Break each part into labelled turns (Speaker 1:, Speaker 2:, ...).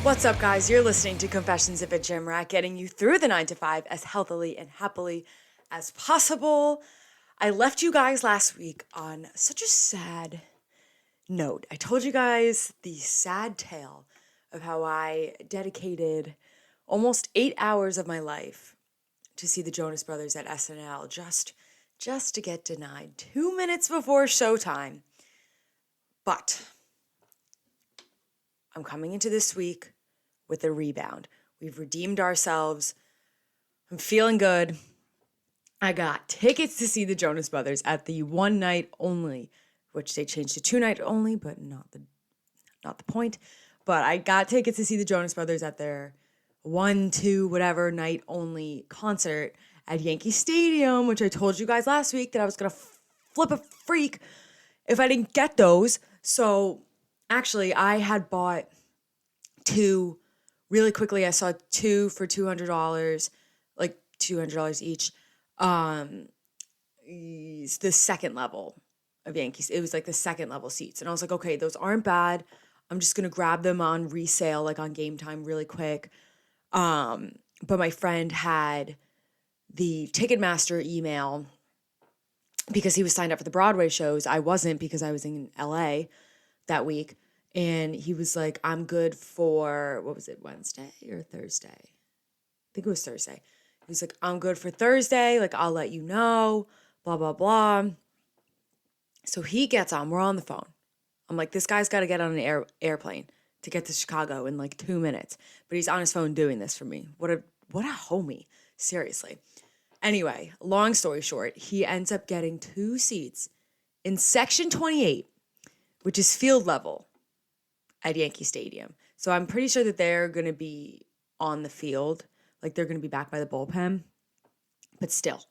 Speaker 1: What's up, guys? You're listening to Confessions of a Gym Rat, getting you through the 9 to 5 as healthily and happily as possible. I left you guys last week on such a sad note. I told you guys the sad tale of how I dedicated almost 8 hours of my life to see the Jonas Brothers at SNL just to get denied 2 minutes before showtime. But I'm coming into this week with a rebound. We've redeemed ourselves. I'm feeling good. I got tickets to see the Jonas Brothers at the one night only, which they changed to 2 night only, but not the point. But I got tickets to see the Jonas Brothers at their 1, 2, whatever night only concert at Yankee Stadium, which I told you guys last week that I was gonna flip a freak if I didn't get those. So actually, I had bought 2 really quickly. I saw 2 for $200, like $200 each. It's the second level of Yankees. It was like the second level seats. And I was like, okay, those aren't bad. I'm just going to grab them on resale, like on Game Time really quick. But my friend had the Ticketmaster email because he was signed up for the Broadway shows. I wasn't because I was in LA that week. And he was like, I'm good for, what was it, Wednesday or Thursday? I think it was Thursday. He was like, I'm good for Thursday. Like, I'll let you know, blah, blah, blah. So he gets on. We're on the phone. I'm like, this guy's got to get on an airplane to get to Chicago in like 2 minutes. But he's on his phone doing this for me. What a homie. Seriously. Anyway, long story short, he ends up getting 2 seats in section 28, which is field level at Yankee Stadium. So I'm pretty sure that they're going to be on the field. Like they're going to be back by the bullpen. But still,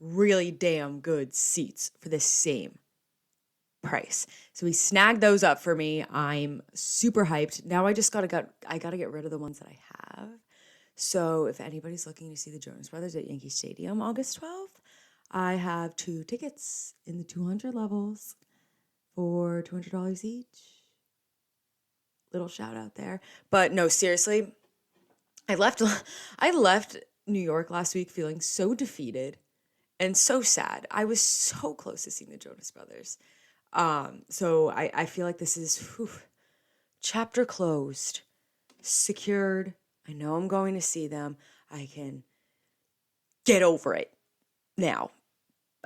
Speaker 1: really damn good seats for the same price. So he snagged those up for me. I'm super hyped. Now I just got to get rid of the ones that I have. So if anybody's looking to see the Jonas Brothers at Yankee Stadium August 12th, I have 2 tickets in the 200 levels for $200 each. Little shout out there. But no, seriously, I left New York last week feeling so defeated and so sad. I was so close to seeing the Jonas Brothers. So I feel like this is chapter closed, secured. I know I'm going to see them. I can get over it now.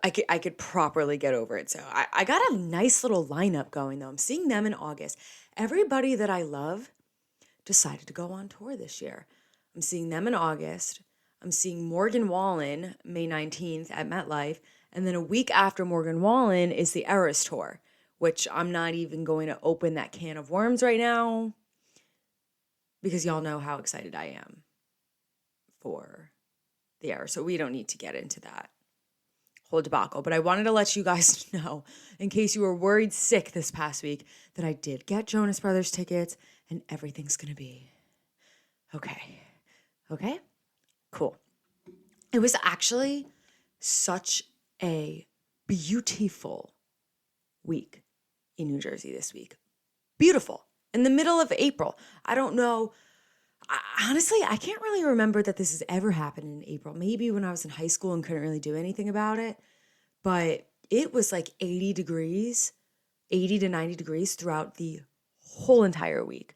Speaker 1: I could properly get over it. So I got a nice little lineup going, though. I'm seeing them in August. Everybody that I love decided to go on tour this year. I'm seeing them in August. I'm seeing Morgan Wallen May 19th at MetLife. And then a week after Morgan Wallen is the Eras Tour, which I'm not even going to open that can of worms right now because y'all know how excited I am for the Eras. So we don't need to get into that whole debacle. But I wanted to let you guys know, in case you were worried sick this past week, that I did get Jonas Brothers tickets and everything's going to be okay. Okay? Cool. It was actually such a beautiful week in New Jersey this week. Beautiful. In the middle of April. I don't know. Honestly, I can't really remember that this has ever happened in April. Maybe when I was in high school and couldn't really do anything about it. But it was like 80 degrees, 80 to 90 degrees throughout the whole entire week.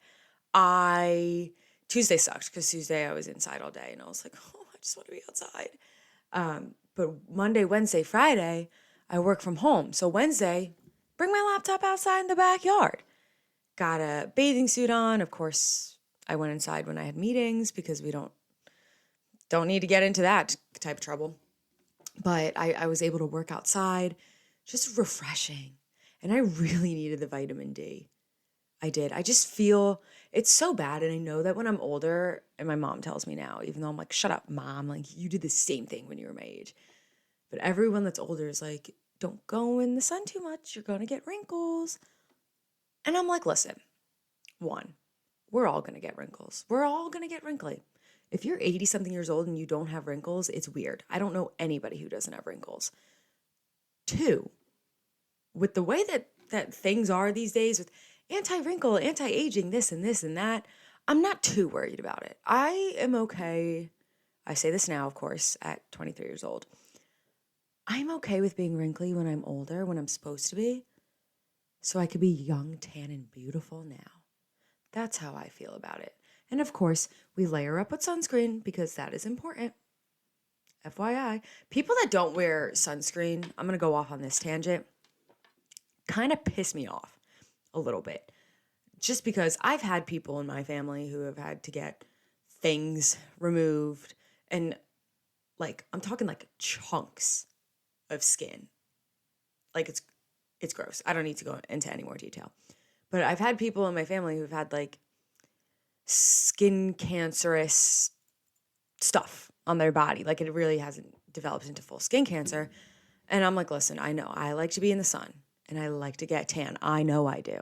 Speaker 1: Tuesday sucked because Tuesday I was inside all day and I was like, oh, I just want to be outside. But Monday, Wednesday, Friday, I work from home. So Wednesday, bring my laptop outside in the backyard. Got a bathing suit on. Of course, I went inside when I had meetings because we don't need to get into that type of trouble. But I was able to work outside, just refreshing. And I really needed the vitamin D. I did. I just feel it's so bad. And I know that when I'm older, and my mom tells me now, even though I'm like, shut up, mom, like you did the same thing when you were my age. But everyone that's older is like, don't go in the sun too much. You're going to get wrinkles. And I'm like, listen, one, we're all going to get wrinkles. We're all going to get wrinkly. If you're 80 something years old and you don't have wrinkles, it's weird. I don't know anybody who doesn't have wrinkles. 2, with the way that things are these days with anti-wrinkle, anti-aging, this and that, I'm not too worried about it. I am okay. I say this now, of course, at 23 years old. I'm okay with being wrinkly when I'm older, when I'm supposed to be, so I could be young, tan, and beautiful now. That's how I feel about it. And of course, we layer up with sunscreen because that is important. FYI, people that don't wear sunscreen, I'm going to go off on this tangent, kind of piss me off a little bit. Just because I've had people in my family who have had to get things removed and like I'm talking like chunks of skin. Like it's gross. I don't need to go into any more detail. But I've had people in my family who've had like skin cancerous stuff on their body. Like it really hasn't developed into full skin cancer. And I'm like, listen, I know I like to be in the sun and I like to get tan. I know I do.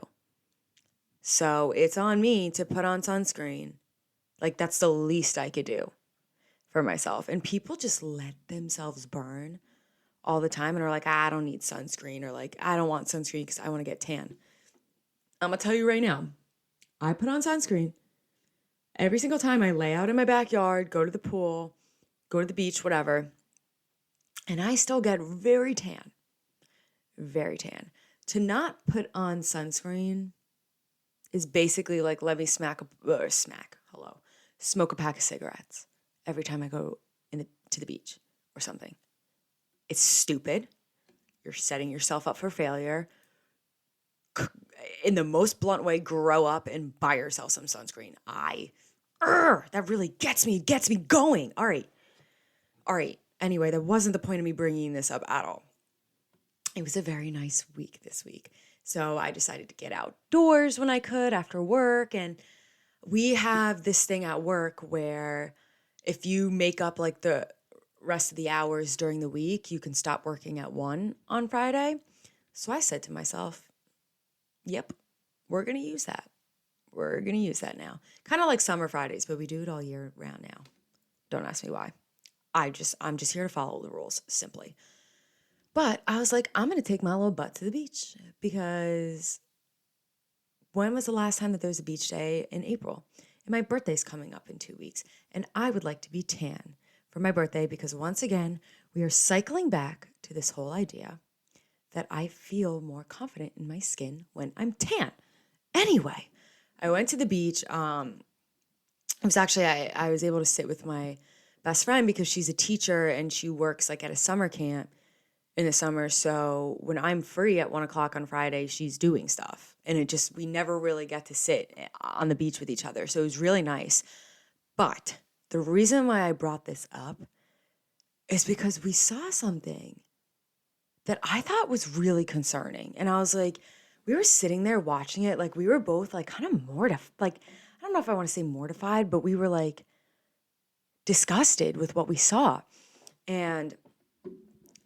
Speaker 1: So it's on me to put on sunscreen. Like that's the least I could do for myself. And people just let themselves burn all the time and are like, I don't need sunscreen, or like, I don't want sunscreen because I want to get tan. I'm going to tell you right now, I put on sunscreen every single time I lay out in my backyard, go to the pool, go to the beach, whatever. And I still get very tan. Very tan. To not put on sunscreen is basically like, let me smoke a pack of cigarettes every time I go to the beach or something. It's stupid. You're setting yourself up for failure. In the most blunt way, grow up and buy yourself some sunscreen. That really gets me going. All right. Anyway, that wasn't the point of me bringing this up at all. It was a very nice week this week. So I decided to get outdoors when I could after work. And we have this thing at work where if you make up like the rest of the hours during the week, you can stop working at 1 on Friday. So I said to myself, yep, we're going to use that. We're going to use that now. Kind of like summer Fridays, but we do it all year round now. Don't ask me why. I'm just here to follow the rules, simply. But I was like, I'm going to take my little butt to the beach because when was the last time that there was a beach day? In April? And my birthday's coming up in 2 weeks. And I would like to be tan for my birthday because once again, we are cycling back to this whole idea that I feel more confident in my skin when I'm tan. Anyway, I went to the beach. It was actually, I was able to sit with my best friend because she's a teacher and she works like at a summer camp in the summer. So when I'm free at 1 o'clock on Friday, she's doing stuff. And we never really get to sit on the beach with each other. So it was really nice. But the reason why I brought this up is because we saw something that I thought was really concerning. And I was like, we were sitting there watching it. Like we were both like kind of mortified. Like, I don't know if I want to say mortified, but we were like disgusted with what we saw. And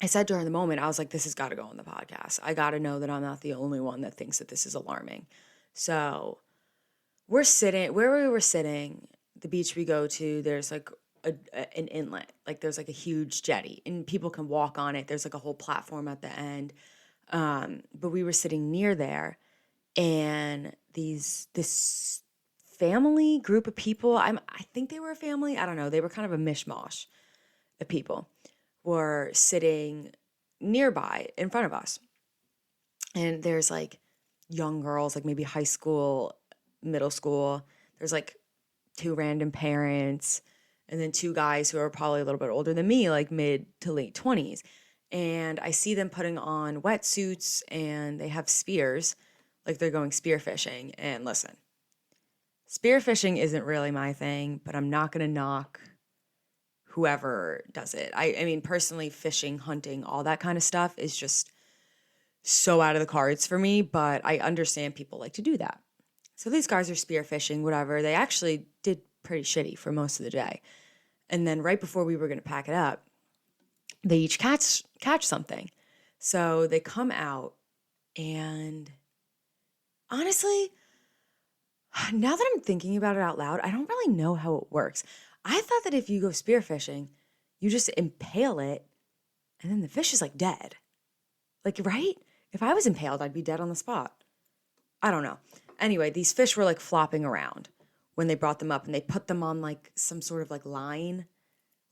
Speaker 1: I said during the moment, I was like, this has got to go on the podcast. I got to know that I'm not the only one that thinks that this is alarming. So we're sitting, where we were sitting, the beach we go to, there's like an inlet. Like there's like a huge jetty and people can walk on it. There's like a whole platform at the end. But we were sitting near there and this family group of people, I think they were a family. I don't know. They were kind of a mishmash of people were sitting nearby in front of us. And there's like young girls, like maybe high school, middle school. There's like 2 random parents and then 2 guys who are probably a little bit older than me, like mid to late 20s. And I see them putting on wetsuits and they have spears, like they're going spear fishing. And listen, spear fishing isn't really my thing, but I'm not going to knock whoever does it. I mean, personally, fishing, hunting, all that kind of stuff is just so out of the cards for me, but I understand people like to do that. So these guys are spear fishing, whatever. They actually did pretty shitty for most of the day. And then right before we were going to pack it up, they each catch something. So they come out and honestly, now that I'm thinking about it out loud, I don't really know how it works. I thought that if you go spearfishing, you just impale it and then the fish is like dead. Like, right? If I was impaled, I'd be dead on the spot. I don't know. Anyway, these fish were like flopping around. when they brought them up, and they put them on like some sort of like line,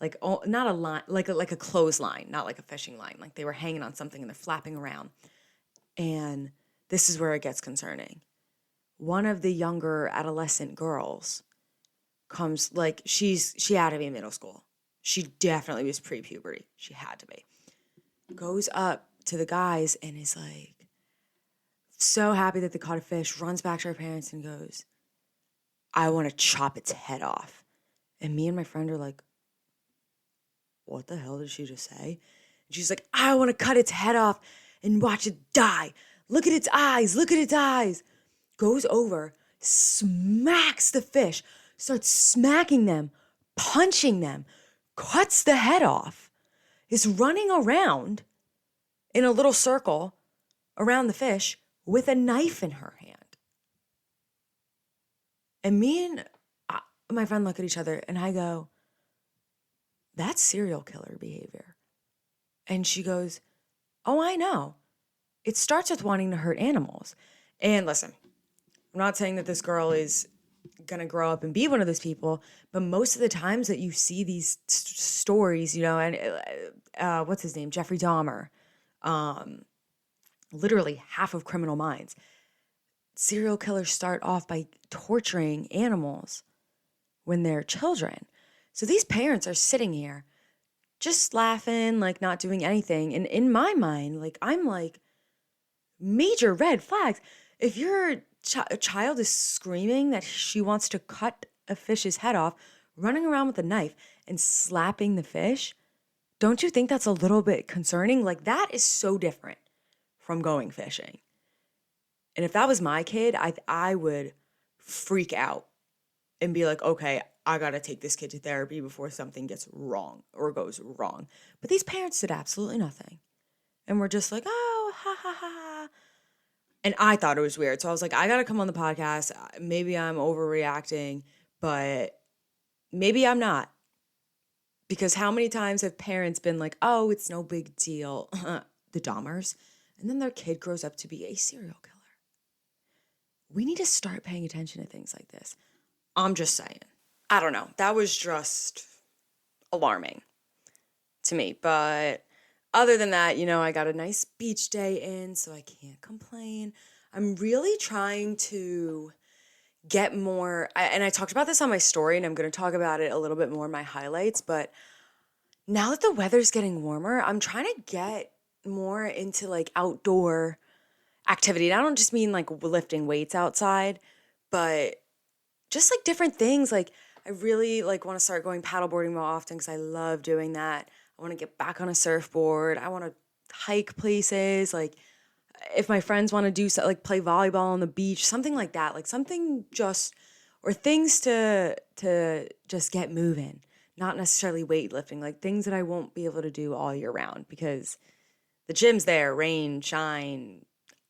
Speaker 1: like, oh, not a line, like a clothesline, not like a fishing line. Like they were hanging on something and they're flapping around. And this is where it gets concerning. One of the younger adolescent girls comes, like, she had to be in middle school. She definitely was pre-puberty. She had to be. Goes up to the guys and is like so happy that they caught a fish, runs back to her parents and goes, I want to chop its head off. And me and my friend are like, what the hell did she just say? And she's like, I want to cut its head off and watch it die. Look at its eyes. Look at its eyes. Goes over, smacks the fish, starts smacking them, punching them, cuts the head off, is running around in a little circle around the fish with a knife in her hand. And me and my friend look at each other and I go, that's serial killer behavior. And she goes, oh, I know. It starts with wanting to hurt animals. And listen, I'm not saying that this girl is going to grow up and be one of those people, but most of the times that you see these stories, you know, and what's his name? Jeffrey Dahmer, literally half of Criminal Minds. Serial killers start off by torturing animals when they're children. So these parents are sitting here just laughing, like not doing anything. And in my mind, like, I'm like, major red flags. If your child is screaming that she wants to cut a fish's head off, running around with a knife and slapping the fish, don't you think that's a little bit concerning? Like, that is so different from going fishing. And if that was my kid, I would freak out and be like, okay, I got to take this kid to therapy before something gets wrong or goes wrong. But these parents did absolutely nothing. And we're just like, oh, ha, ha, ha. And I thought it was weird. So I was like, I got to come on the podcast. Maybe I'm overreacting, but maybe I'm not. Because how many times have parents been like, oh, it's no big deal, the Dahmers, and then their kid grows up to be a serial killer. We need to start paying attention to things like this. I'm just saying. I don't know. That was just alarming to me. But other than that, you know, I got a nice beach day in, so I can't complain. I'm really trying to get more, and I talked about this on my story, and I'm going to talk about it a little bit more in my highlights, but now that the weather's getting warmer, I'm trying to get more into like outdoor activity. And I don't just mean like lifting weights outside, but just like different things. Like, I really like want to start going paddleboarding more often because I love doing that. I want to get back on a surfboard. I want to hike places. Like, if my friends want to do so, like play volleyball on the beach, something like that, like something just, or things to just get moving, not necessarily weightlifting, like things that I won't be able to do all year round because the gym's there, rain, shine,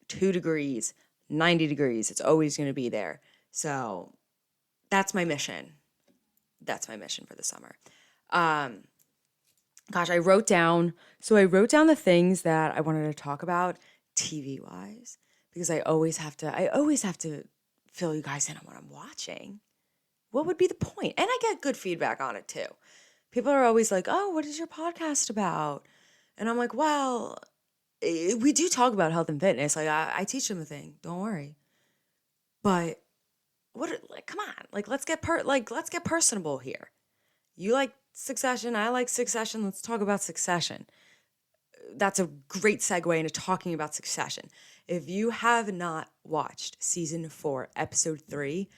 Speaker 1: 2 degrees, 90 degrees. It's always going to be there. So that's my mission. That's my mission for the summer. Gosh, I wrote down the things that I wanted to talk about TV wise, because I always have to fill you guys in on what I'm watching. What would be the point? And I get good feedback on it too. People are always like, oh, what is your podcast about? And I'm like, well, we do talk about health and fitness. Like, I teach them a thing. Don't worry. But come on, like, let's get personable here. You like Succession. I like Succession. Let's talk about Succession. That's a great segue into talking about Succession. If you have not watched season 4, episode 3,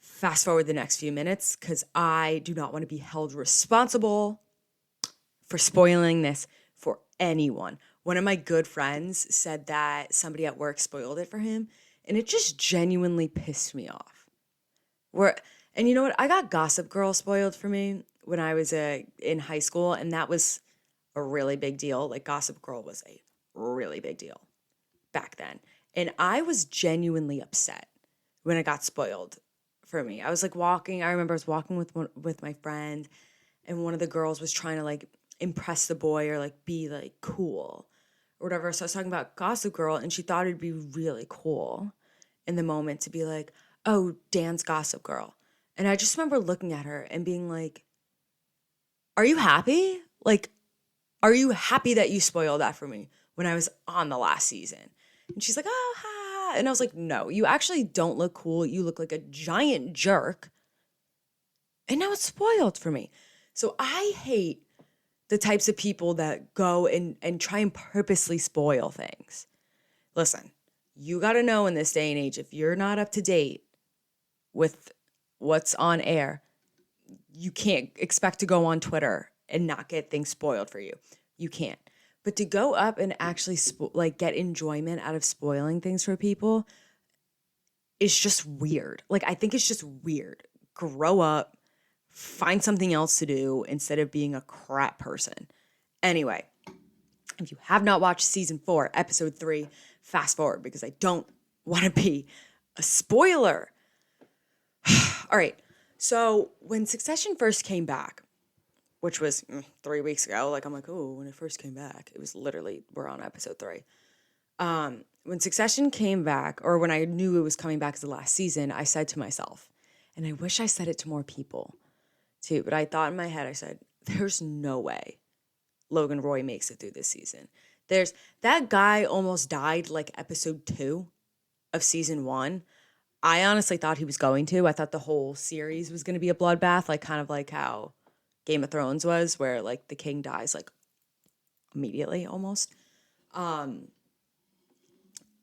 Speaker 1: fast forward the next few minutes because I do not want to be held responsible for spoiling this for anyone. One of my good friends said that somebody at work spoiled it for him, and it just genuinely pissed me off. And you know what? I got Gossip Girl spoiled for me when I was in high school, and that was a really big deal. Like, Gossip Girl was a really big deal back then. And I was genuinely upset when it got spoiled for me. I was like I remember I was walking with my friend, and one of the girls was trying to like impress the boy or like be like cool or whatever. So I was talking about Gossip Girl, and she thought it'd be really cool in the moment to be like, oh, Dan's Gossip Girl. And I just remember looking at her and being like, are you happy? Like, are you happy that you spoiled that for me when I was on the last season? And she's like, oh, ha. And I was like, no, you actually don't look cool. You look like a giant jerk. And now it's spoiled for me. So I hate the types of people that go and try and purposely spoil things. Listen, you got to know in this day and age, if you're not up to date with what's on air, you can't expect to go on Twitter and not get things spoiled for you. You can't. But to go up and actually get enjoyment out of spoiling things for people is just weird. Like, I think it's just weird. Grow up, find something else to do instead of being a crap person. Anyway, if you have not watched season 4, episode 3, fast forward because I don't want to be a spoiler. All right. So when Succession first came back, which was 3 weeks ago, like I'm like, oh, when it first came back, it was literally, we're on episode 3. When Succession came back, or when I knew it was coming back as the last season, I said to myself, and I wish I said it to more people too, but I thought in my head, I said, there's no way Logan Roy makes it through this season. That guy almost died like episode 2 of season 1. I honestly thought he was going to. I thought the whole series was going to be a bloodbath, like kind of like how Game of Thrones was, where like the king dies like immediately almost. And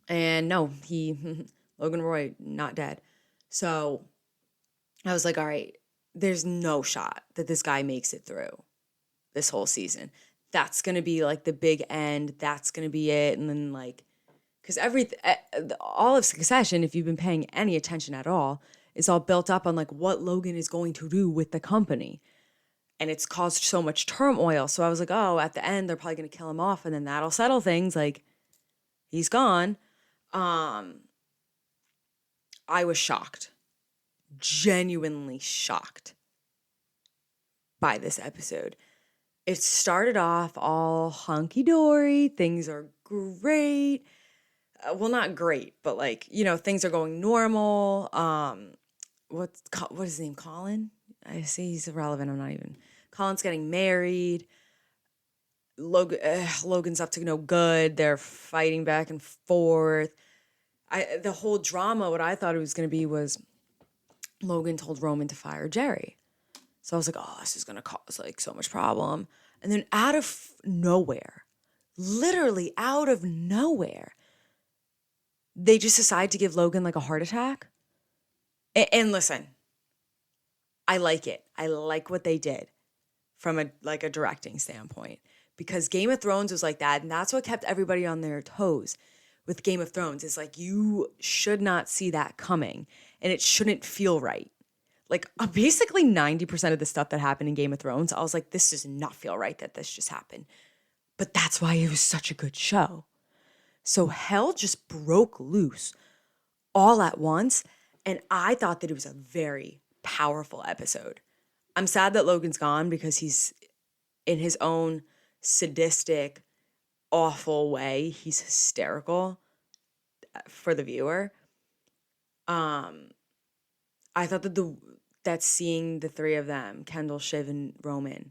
Speaker 1: no, Logan Roy, not dead. So I was like, all right, there's no shot that this guy makes it through this whole season. That's going to be like the big end. That's going to be it. And then like, because all of Succession, if you've been paying any attention at all, is all built up on like what Logan is going to do with the company. And it's caused so much turmoil. So I was like, oh, at the end, they're probably going to kill him off and then that'll settle things. Like, he's gone. I was shocked. Genuinely shocked by this episode. It started off all hunky-dory. Things are great. Well, not great, but like, things are going normal. What is his name? Colin? I see he's irrelevant. I'm not even. Colin's getting married. Logan's up to no good. They're fighting back and forth. The whole drama, what I thought it was going to be was Logan told Roman to fire Jerry. So I was like, oh, this is going to cause like so much problem. And then out of nowhere, literally out of nowhere, they just decide to give Logan like a heart attack. And listen, I like it. I like what they did from a directing standpoint, because Game of Thrones was like that. And that's what kept everybody on their toes with Game of Thrones. Is like, you should not see that coming and it shouldn't feel right. Like basically 90% of the stuff that happened in Game of Thrones, I was like, this does not feel right that this just happened. But that's why it was such a good show. So hell just broke loose all at once. And I thought that it was a very powerful episode. I'm sad that Logan's gone because he's in his own sadistic, awful way. He's hysterical for the viewer. I thought that seeing the three of them, Kendall, Shiv, and Roman,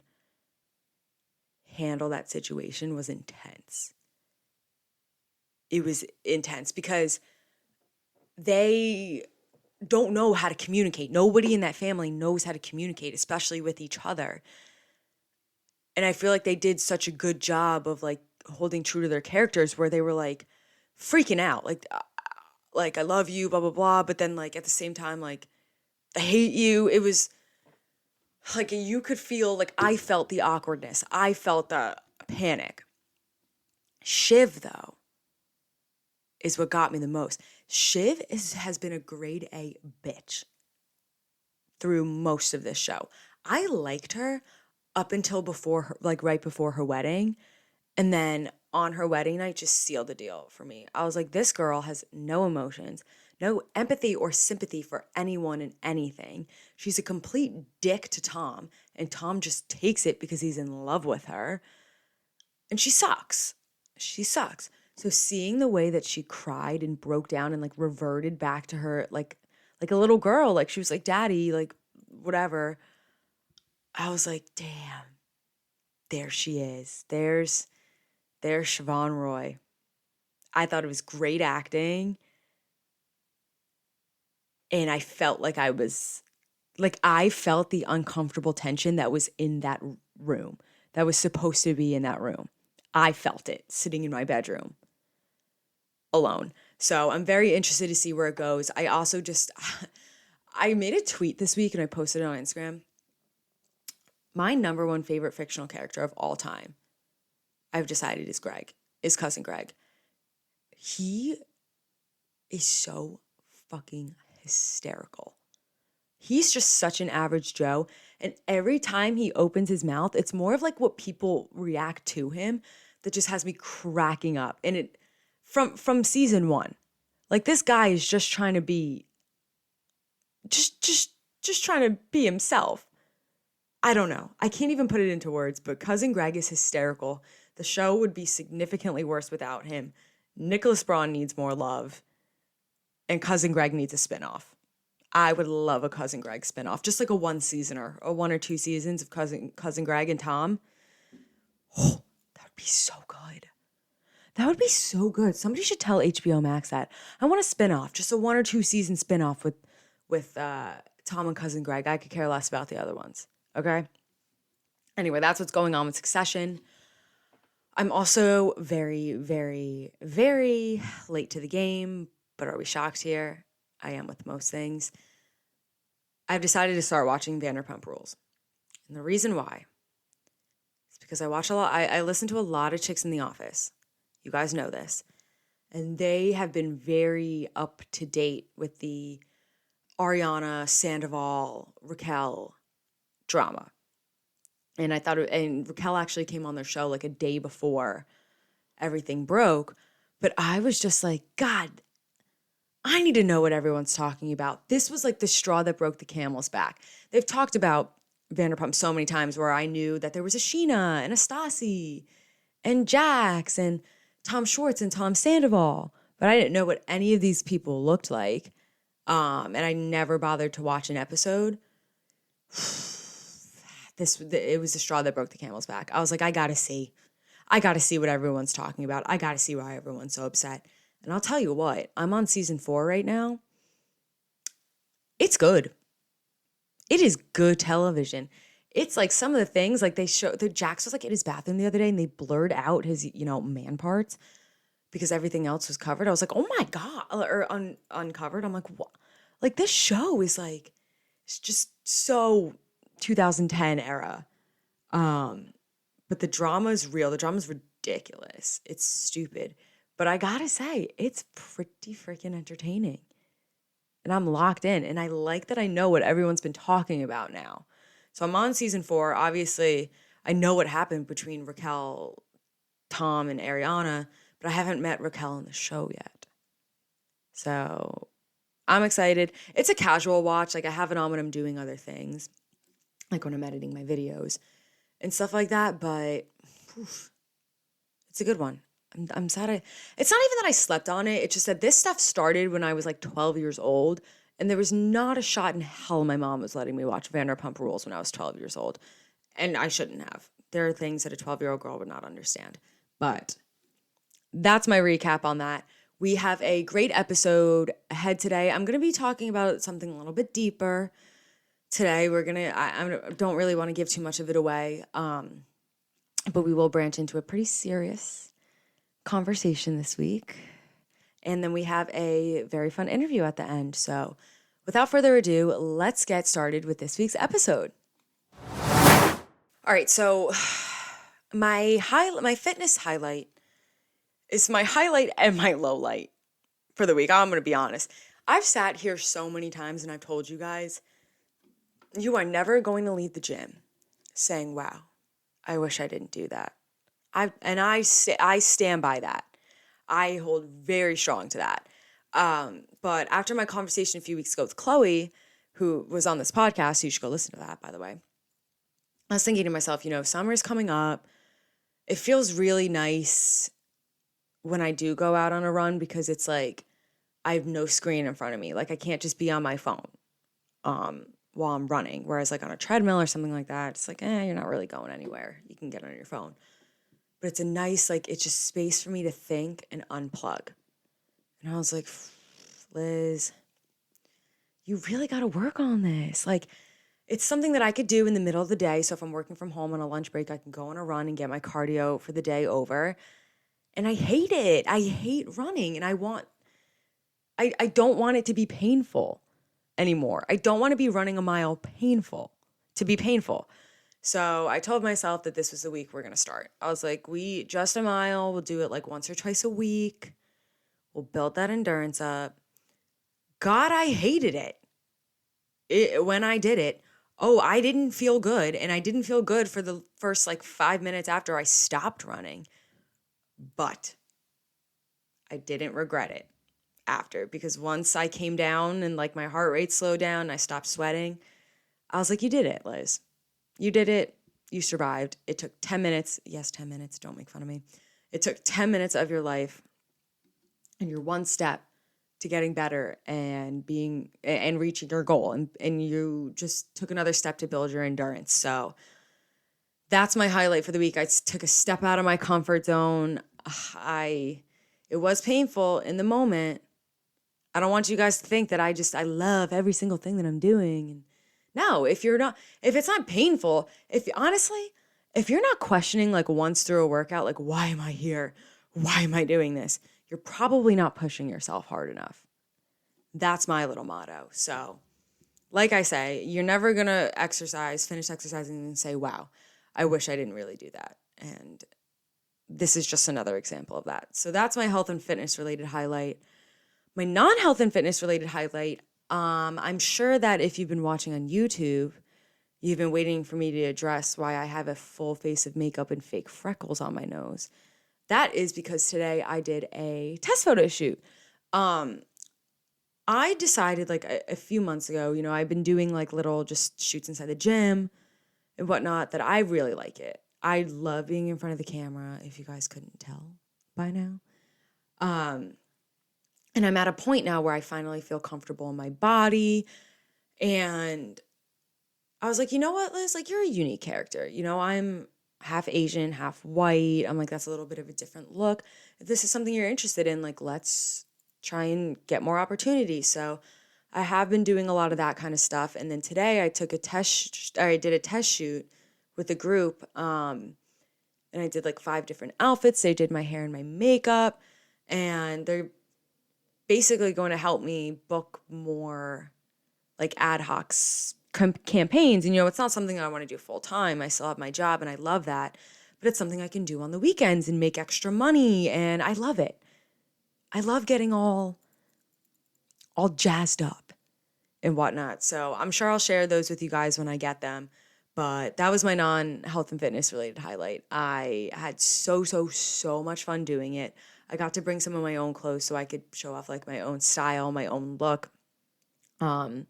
Speaker 1: handle that situation was intense. It was intense because they don't know how to communicate. Nobody in that family knows how to communicate, especially with each other. And I feel like they did such a good job of like holding true to their characters, where they were like freaking out, like I love you, blah blah blah, but then like at the same time, like I hate you. It was like you could feel, like I felt the awkwardness. I felt the panic. Shiv, though, is what got me the most. Shiv has been a grade A bitch through most of this show. I liked her up until right before her wedding. And then on her wedding night, just sealed the deal for me. I was like, this girl has no emotions, no empathy or sympathy for anyone and anything. She's a complete dick to Tom, and Tom just takes it because he's in love with her. And she sucks. She sucks. So seeing the way that she cried and broke down and like reverted back to her, like like a little girl. Like she was like, Daddy, like whatever. I was like, damn, there she is. There's Siobhan Roy. I thought it was great acting. And I felt like I felt the uncomfortable tension that was in that room, that was supposed to be in that room. I felt it sitting in my bedroom alone. So I'm very interested to see where it goes. I also I made a tweet this week and I posted it on Instagram. My number one favorite fictional character of all time, I've decided is Cousin Greg. He is so fucking hysterical. He's just such an average Joe. And every time he opens his mouth, it's more of like what people react to him that just has me cracking up. And it from season 1. Like this guy is just trying to be just trying to be himself. I don't know. I can't even put it into words, but Cousin Greg is hysterical. The show would be significantly worse without him. Nicholas Braun needs more love, and Cousin Greg needs a spinoff. I would love a Cousin Greg spinoff, just like a 1-seasoner or 1 or 2 seasons of Cousin Greg and Tom. Oh, that would be so good. That would be so good. Somebody should tell HBO Max that. I want a spinoff, just a 1 or 2 season spinoff with Tom and Cousin Greg. I could care less about the other ones. Okay? Anyway, that's what's going on with Succession. I'm also very, very, very late to the game, but are we shocked here? I am with most things. I've decided to start watching Vanderpump Rules. And the reason why is because I watch a lot. I listen to a lot of chicks in the office. You guys know this. And they have been very up to date with the Ariana, Sandoval, Raquel drama. And I thought, and Raquel actually came on their show like a day before everything broke. But I was just like, God, I need to know what everyone's talking about. This was like the straw that broke the camel's back. They've talked about Vanderpump so many times where I knew that there was a Sheena and a Stassi and Jax and Tom Schwartz and Tom Sandoval, but I didn't know what any of these people looked like. And I never bothered to watch an episode. It was the straw that broke the camel's back. I was like, I gotta see what everyone's talking about. I gotta see why everyone's so upset. And I'll tell you what, I'm on season 4 right now. It's good. It is good television. It's like some of the things, like Jax was like in his bathroom the other day and they blurred out his, man parts because everything else was covered. I was like, oh my God, or uncovered. I'm like, what? Like this show is like, it's just so 2010 era. But the drama is real. The drama is ridiculous. It's stupid. But I gotta say, it's pretty freaking entertaining. And I'm locked in. And I like that I know what everyone's been talking about now. So I'm on season 4. Obviously, I know what happened between Raquel, Tom, and Ariana, but I haven't met Raquel in the show yet. So I'm excited. It's a casual watch. Like I have it on when I'm doing other things, like when I'm editing my videos and stuff like that. But it's a good one. I'm sad. It's not even that I slept on it. It's just that this stuff started when I was like 12 years old. And there was not a shot in hell my mom was letting me watch Vanderpump Rules when I was 12 years old. And I shouldn't have. There are things that a 12-year-old girl would not understand. But that's my recap on that. We have a great episode ahead today. I'm going to be talking about something a little bit deeper today. I don't really want to give too much of it away. But we will branch into a pretty serious conversation this week. And then we have a very fun interview at the end. So without further ado, let's get started with this week's episode. All right, so my fitness highlight is my highlight and my low light for the week. I'm going to be honest. I've sat here so many times and I've told you guys, you are never going to leave the gym saying, wow, I wish I didn't do that. I stand by that. I hold very strong to that. But after my conversation a few weeks ago with Chloe, who was on this podcast, you should go listen to that, by the way. I was thinking to myself, summer's coming up. It feels really nice when I do go out on a run because it's like I have no screen in front of me. Like I can't just be on my phone while I'm running. Whereas like on a treadmill or something like that, it's like, you're not really going anywhere. You can get on your phone. But it's a nice, like, it's just space for me to think and unplug. And I was like, Liz, you really got to work on this. Like, it's something that I could do in the middle of the day. So if I'm working from home on a lunch break, I can go on a run and get my cardio for the day over. And I hate it. I hate running. And I don't want it to be painful anymore. I don't want to be running a mile to be painful. So I told myself that this was the week we're going to start. I was like, just a mile. We'll do it like once or twice a week. We'll build that endurance up. God, I hated it. When I did it, I didn't feel good. And I didn't feel good for the first like 5 minutes after I stopped running. But I didn't regret it after, because once I came down and like my heart rate slowed down and I stopped sweating, I was like, you did it, Liz. You did it. You survived. It took 10 minutes. Yes, 10 minutes. Don't make fun of me. It took 10 minutes of your life, and you're one step to getting better and reaching your goal. And you just took another step to build your endurance. So that's my highlight for the week. I took a step out of my comfort zone. It was painful in the moment. I don't want you guys to think that I love every single thing that I'm doing. And no, if it's not painful, if you're not questioning like once through a workout, like, why am I here? Why am I doing this? You're probably not pushing yourself hard enough. That's my little motto. So like I say, you're never going to finish exercising and say, wow, I wish I didn't really do that. And this is just another example of that. So that's my health and fitness related highlight. My non-health and fitness related highlight, I'm sure that if you've been watching on YouTube, you've been waiting for me to address why I have a full face of makeup and fake freckles on my nose. That is because today I did a test photo shoot. I decided like a few months ago, I've been doing like little just shoots inside the gym and whatnot, that I really like it. I love being in front of the camera, if you guys couldn't tell by now. And I'm at a point now where I finally feel comfortable in my body. And I was like, you know what, Liz? Like, you're a unique character. I'm half Asian, half white. I'm like, that's a little bit of a different look. If this is something you're interested in, like, let's try and get more opportunities. So I have been doing a lot of that kind of stuff. And then today I did a test shoot with a group. And I did like 5 different outfits. They did my hair and my makeup. And they're basically going to help me book more like ad hoc campaigns. And, it's not something I want to do full time. I still have my job and I love that. But it's something I can do on the weekends and make extra money. And I love it. I love getting all jazzed up and whatnot. So I'm sure I'll share those with you guys when I get them. But that was my non-health and fitness related highlight. I had so much fun doing it. I got to bring some of my own clothes so I could show off like my own style, my own look. And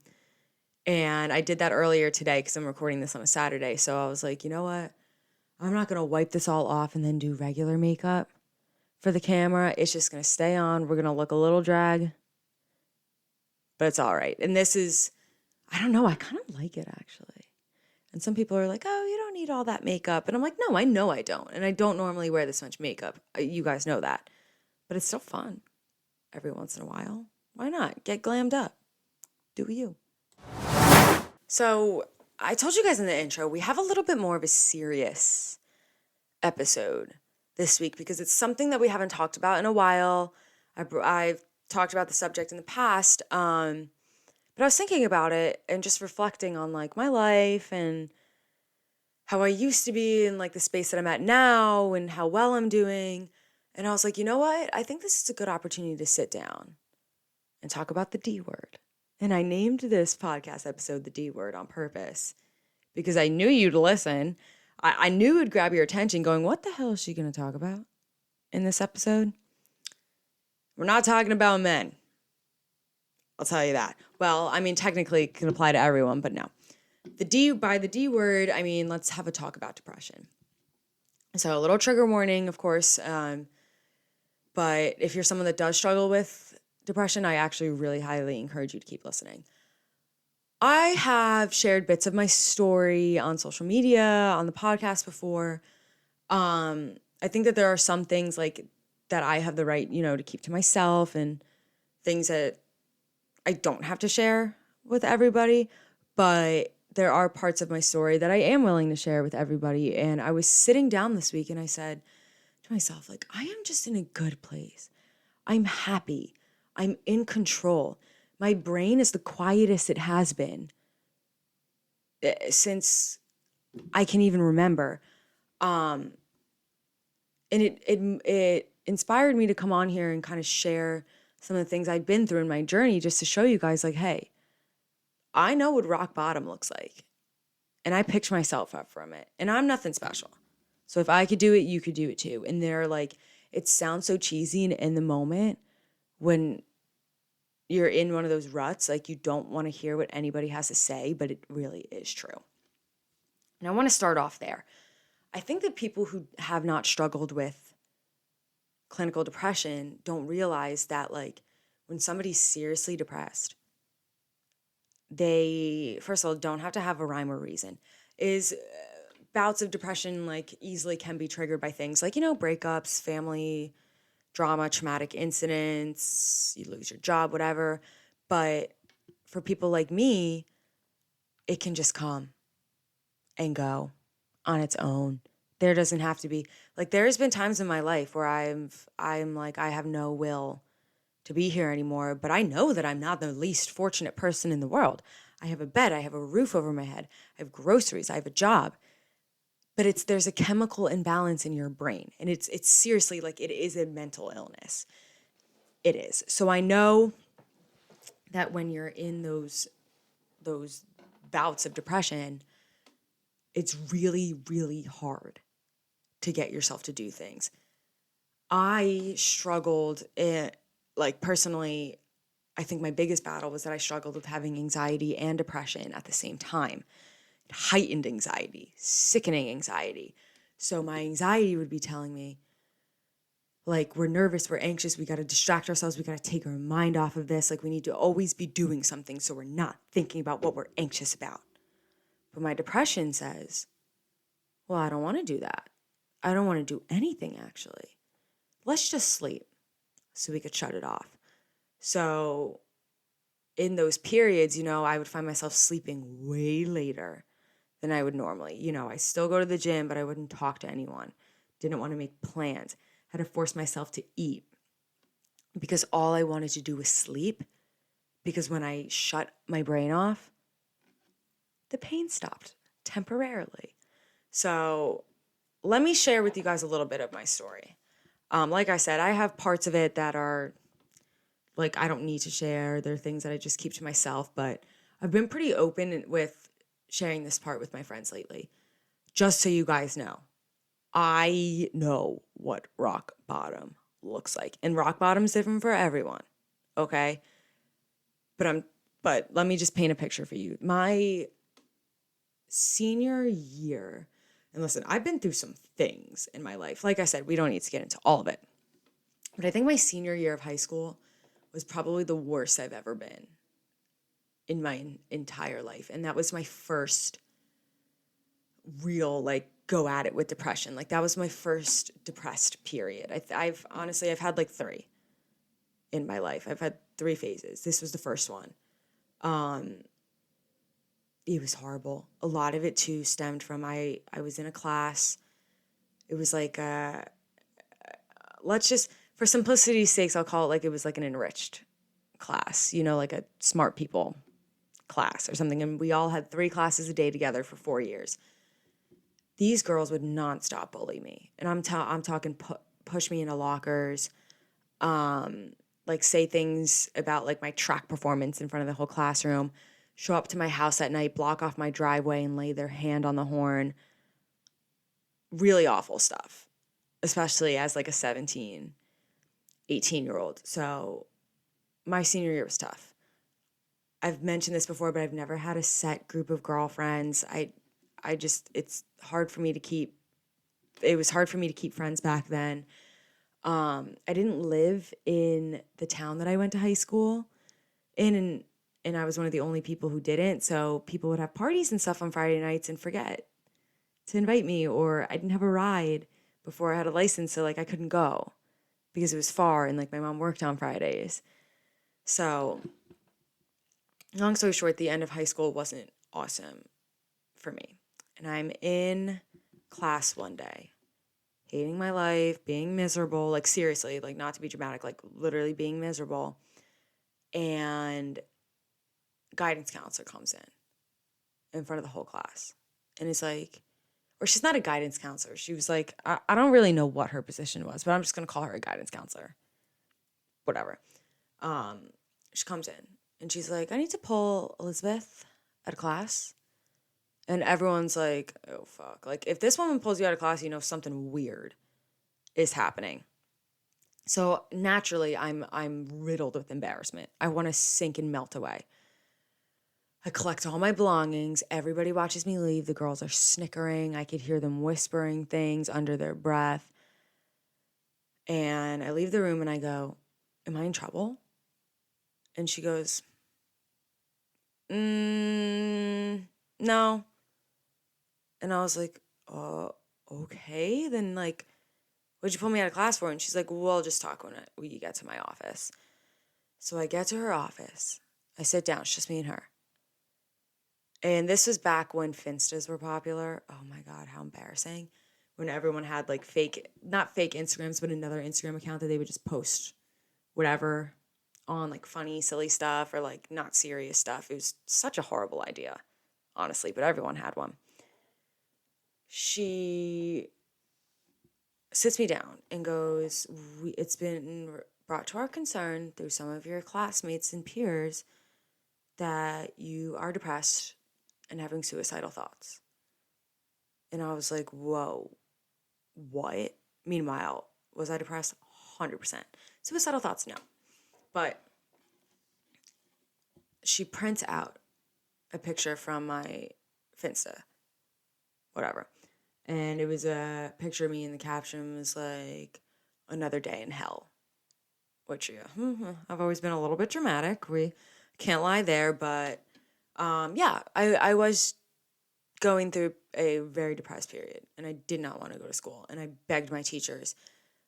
Speaker 1: I did that earlier today because I'm recording this on a Saturday. So I was like, you know what? I'm not going to wipe this all off and then do regular makeup for the camera. It's just going to stay on. We're going to look a little drag, but it's all right. And this is, I don't know, I kind of like it actually. And some people are like, oh, you don't need all that makeup. And I'm like, no, I know I don't. And I don't normally wear this much makeup. You guys know that. But it's still fun every once in a while. Why not? Get glammed up. Do you? So I told you guys in the intro, we have a little bit more of a serious episode this week because it's something that we haven't talked about in a while. I've talked about the subject in the past, but I was thinking about it and just reflecting on like my life and how I used to be in like the space that I'm at now and how well I'm doing. And I was like, you know what? I think this is a good opportunity to sit down and talk about the D word. And I named this podcast episode the D word on purpose because I knew you'd listen. I knew it would grab your attention going, what the hell is she going to talk about in this episode? We're not talking about men. I'll tell you that. Well, I mean, technically it can apply to everyone, but no. By the D word, I mean, let's have a talk about depression. So a little trigger warning, of course. But if you're someone that does struggle with depression, I actually really highly encourage you to keep listening. I have shared bits of my story on social media, on the podcast before. I think that there are some things like that I have the right, to keep to myself, and things that I don't have to share with everybody. But there are parts of my story that I am willing to share with everybody. And I was sitting down this week and I said to myself, like, I am just in a good place. I'm happy. I'm in control. My brain is the quietest it has been since I can even remember. And it inspired me to come on here and kind of share some of the things I've been through in my journey, just to show you guys, like, hey, I know what rock bottom looks like. And I picked myself up from it. And I'm nothing special. So if I could do it, you could do it too. And they're like, it sounds so cheesy, and in the moment when you're in one of those ruts, like, you don't want to hear what anybody has to say, but it really is true. And I want to start off there. I think that people who have not struggled with clinical depression don't realize that, like, when somebody's seriously depressed, they, first of all, don't have to have a rhyme or reason. Bouts of depression, like, easily can be triggered by things like, breakups, family drama, traumatic incidents, you lose your job, whatever. But for people like me, it can just come and go on its own. There doesn't have to be, like, there's been times in my life where I'm like, I have no will to be here anymore, but I know that I'm not the least fortunate person in the world. I have a bed, I have a roof over my head, I have groceries, I have a job. But there's a chemical imbalance in your brain, and it's seriously, like, it is a mental illness. It is. So I know that when you're in those bouts of depression, it's really, really hard to get yourself to do things. I struggled, personally, I think my biggest battle was that I struggled with having anxiety and depression at the same time. Heightened anxiety, sickening anxiety. So my anxiety would be telling me, like, we're nervous, we're anxious, we got to distract ourselves, we got to take our mind off of this. Like, we need to always be doing something so we're not thinking about what we're anxious about. But my depression says, well, I don't want to do that. I don't want to do anything, actually. Let's just sleep so we could shut it off. So in those periods, I would find myself sleeping way later than I would normally. I still go to the gym, but I wouldn't talk to anyone. Didn't want to make plans. Had to force myself to eat because all I wanted to do was sleep, because when I shut my brain off, the pain stopped temporarily. So let me share with you guys a little bit of my story. Like I said, I have parts of it that are, like, I don't need to share. There are things that I just keep to myself, but I've been pretty open with sharing this part with my friends lately. Just so you guys know, I know what rock bottom looks like. And rock bottom's different for everyone, okay? But let me just paint a picture for you. My senior year, and listen, I've been through some things in my life. Like I said, we don't need to get into all of it. But I think my senior year of high school was probably the worst I've ever been in my entire life. And that was my first real, like, go at it with depression. Like, that was my first depressed period. I've honestly, I've had like 3 in my life. I've had 3 phases. This was the first one. It was horrible. A lot of it too stemmed from, I was in a class. It was like, let's just, for simplicity's sakes, I'll call it like it was like an enriched class, like a smart people class or something. And we all had 3 classes a day together for 4 years. These girls would nonstop bully me. And I'm talking push me into lockers, like, say things about, like, my track performance in front of the whole classroom, show up to my house at night, block off my driveway, and lay their hand on the horn. Really awful stuff, especially as, like, a 17, 18-year-old. So my senior year was tough. I've mentioned this before, but I've never had a set group of girlfriends. It was hard for me to keep friends back then. I didn't live in the town that I went to high school in, and I was one of the only people who didn't. So people would have parties and stuff on Friday nights and forget to invite me, or I didn't have a ride before I had a license, so like I couldn't go because it was far and like my mom worked on Fridays. So long story short, the end of high school wasn't awesome for me. And I'm in class one day, hating my life, being miserable, like seriously, like not to be dramatic, like literally being miserable. And guidance counselor comes in front of the whole class. And it's like, or she's not a guidance counselor. She was like, I don't really know what her position was, but I'm just going to call her a guidance counselor. Whatever. She comes in and she's like, I need to pull Elizabeth out of class. And everyone's like, oh, fuck. Like, if this woman pulls you out of class, you know something weird is happening. So naturally, I'm riddled with embarrassment. I want to sink and melt away. I collect all my belongings. Everybody watches me leave. The girls are snickering. I could hear them whispering things under their breath. And I leave the room and I go, am I in trouble? And she goes, no. And I was like, okay. Then like, what'd you pull me out of class for? And she's like, well, just talk when we get to my office. So I get to her office. I sit down. It's just me and her. And this was back when Finstas were popular. Oh my God, how embarrassing. When everyone had like not fake Instagrams, but another Instagram account that they would just post whatever on, like funny, silly stuff or like not serious stuff. It was such a horrible idea, honestly, but everyone had one. She sits me down and goes, it's been brought to our concern through some of your classmates and peers that you are depressed and having suicidal thoughts. And I was like, whoa, what? Meanwhile, was I depressed? 100%. Suicidal thoughts, no. But she prints out a picture from my Finsta, whatever. And it was a picture of me, and the caption was like, another day in hell. Which, yeah, I've always been a little bit dramatic. We can't lie there. But, yeah, I was going through a very depressed period, and I did not want to go to school. And I begged my teachers,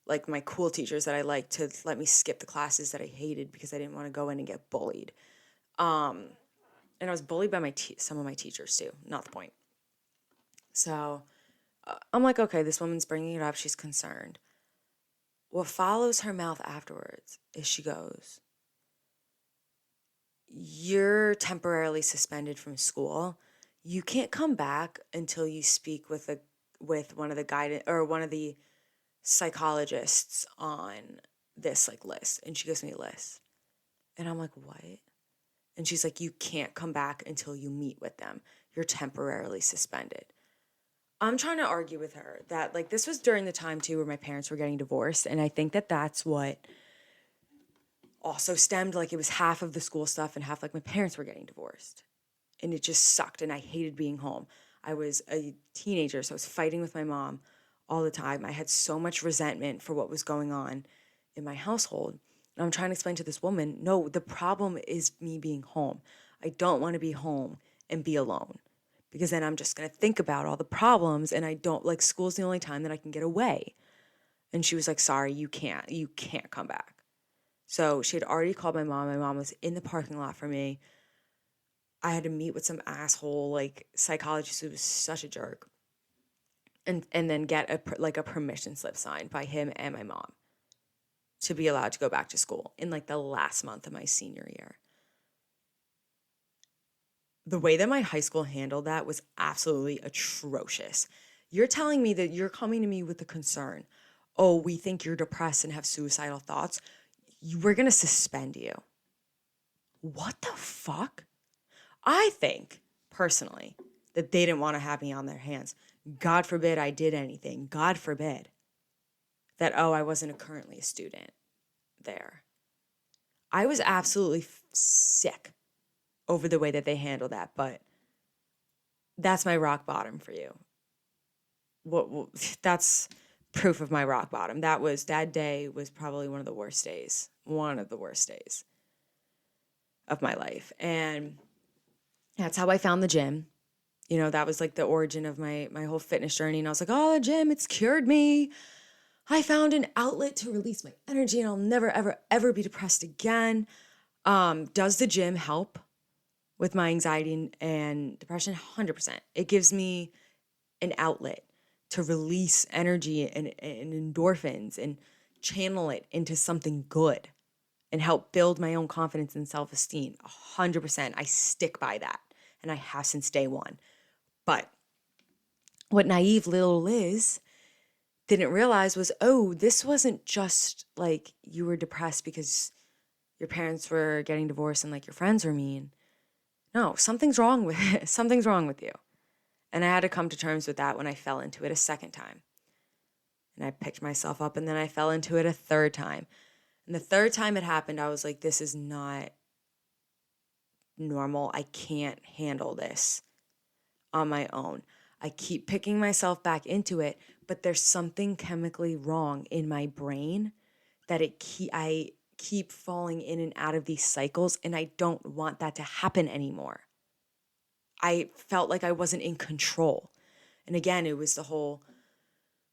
Speaker 1: like my cool teachers that I liked, to let me skip the classes that I hated because I didn't want to go in and get bullied. And I was bullied by some of my teachers too. Not the point. So I'm like, okay, this woman's bringing it up. She's concerned. What follows her mouth afterwards is she goes, you're temporarily suspended from school. You can't come back until you speak with one of the guidance or one of the psychologists on this like list. And she gives me a list. And I'm like, what? And she's like, you can't come back until you meet with them. You're temporarily suspended. I'm trying to argue with her that like this was during the time too where my parents were getting divorced. And I think that that's what also stemmed, like it was half of the school stuff and half like my parents were getting divorced. And it just sucked and I hated being home. I was a teenager, so I was fighting with my mom all the time. I had so much resentment for what was going on in my household. And I'm trying to explain to this woman, no, the problem is me being home. I don't want to be home and be alone because then I'm just going to think about all the problems and I don't like school's the only time that I can get away. And she was like, sorry, you can't come back. So she had already called my mom. My mom was in the parking lot for me. I had to meet with some asshole like psychologist who was such a jerk. And then get a permission slip signed by him and my mom to be allowed to go back to school in like the last month of my senior year. The way that my high school handled that was absolutely atrocious. You're telling me that you're coming to me with a concern. Oh, we think you're depressed and have suicidal thoughts. We're going to suspend you. What the fuck? I think, personally, that they didn't want to have me on their hands. God forbid I did anything. God forbid that, I wasn't currently a student there. I was absolutely sick over the way that they handled that, but that's my rock bottom for you. That's proof of my rock bottom. That day was probably one of the worst days of my life. And that's how I found the gym. That was like the origin of my whole fitness journey. And I was like, oh, the gym, it's cured me. I found an outlet to release my energy and I'll never, ever, ever be depressed again. Does the gym help with my anxiety and depression? 100%. It gives me an outlet to release energy and endorphins and channel it into something good and help build my own confidence and self-esteem. 100%. I stick by that. And I have since day one. But what naive little Liz didn't realize was, oh, this wasn't just like you were depressed because your parents were getting divorced and like your friends were mean. No, something's wrong with it. Something's wrong with you. And I had to come to terms with that when I fell into it a second time. And I picked myself up and then I fell into it a third time. And the third time it happened, I was like, this is not normal. I can't handle this on my own. I keep picking myself back into it, but there's something chemically wrong in my brain that I keep falling in and out of these cycles, and I don't want that to happen anymore. I felt like I wasn't in control. And again, it was the whole,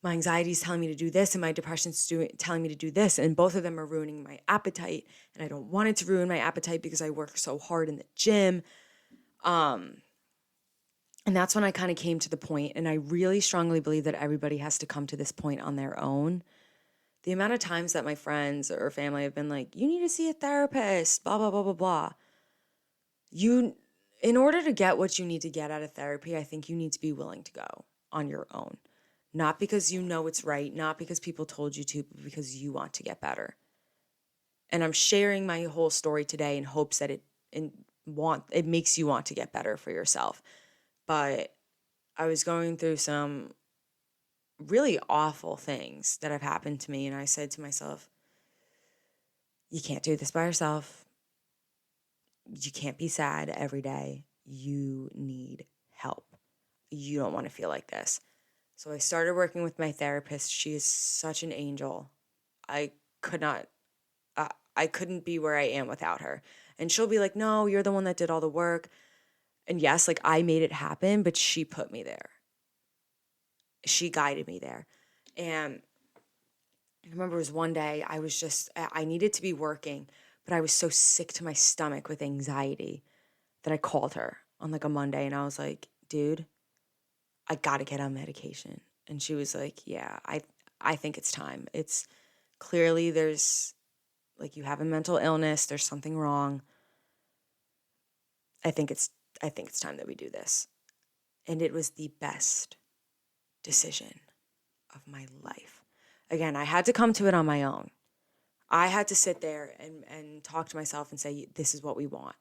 Speaker 1: my anxiety is telling me to do this and my depression's telling me to do this, and both of them are ruining my appetite, and I don't want it to ruin my appetite because I work so hard in the gym. And that's when I kind of came to the point, and I really strongly believe that everybody has to come to this point on their own. The amount of times that my friends or family have been like, you need to see a therapist, blah, blah, blah, blah, blah. In order to get what you need to get out of therapy, I think you need to be willing to go on your own. Not because you know it's right, not because people told you to, but because you want to get better. And I'm sharing my whole story today in hopes that it makes you want to get better for yourself. But I was going through some really awful things that have happened to me. And I said to myself, you can't do this by yourself. You can't be sad every day. You need help. You don't want to feel like this. So I started working with my therapist. She is such an angel. I couldn't be where I am without her. And she'll be like, no, you're the one that did all the work. And yes, like I made it happen, but she put me there. She guided me there. And I remember it was one day I needed to be working, but I was so sick to my stomach with anxiety that I called her on like a Monday and I was like, dude, I got to get on medication. And she was like, yeah, I think it's time. It's clearly there's like, you have a mental illness. There's something wrong. I think it's time that we do this. And it was the best decision of my life. Again, I had to come to it on my own. I had to sit there and talk to myself and say, this is what we want.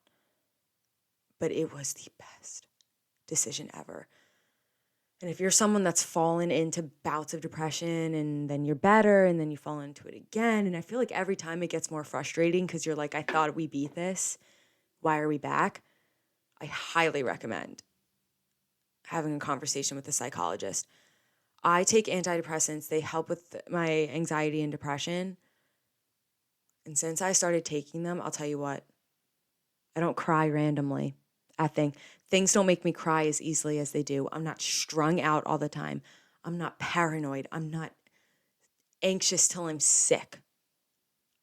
Speaker 1: But it was the best decision ever. And if you're someone that's fallen into bouts of depression and then you're better and then you fall into it again, and I feel like every time it gets more frustrating because you're like, I thought we beat this. Why are we back? I highly recommend having a conversation with a psychologist. I take antidepressants. They help with my anxiety and depression. And since I started taking them, I'll tell you what, I don't cry randomly at things. Things don't make me cry as easily as they do. I'm not strung out all the time. I'm not paranoid. I'm not anxious till I'm sick.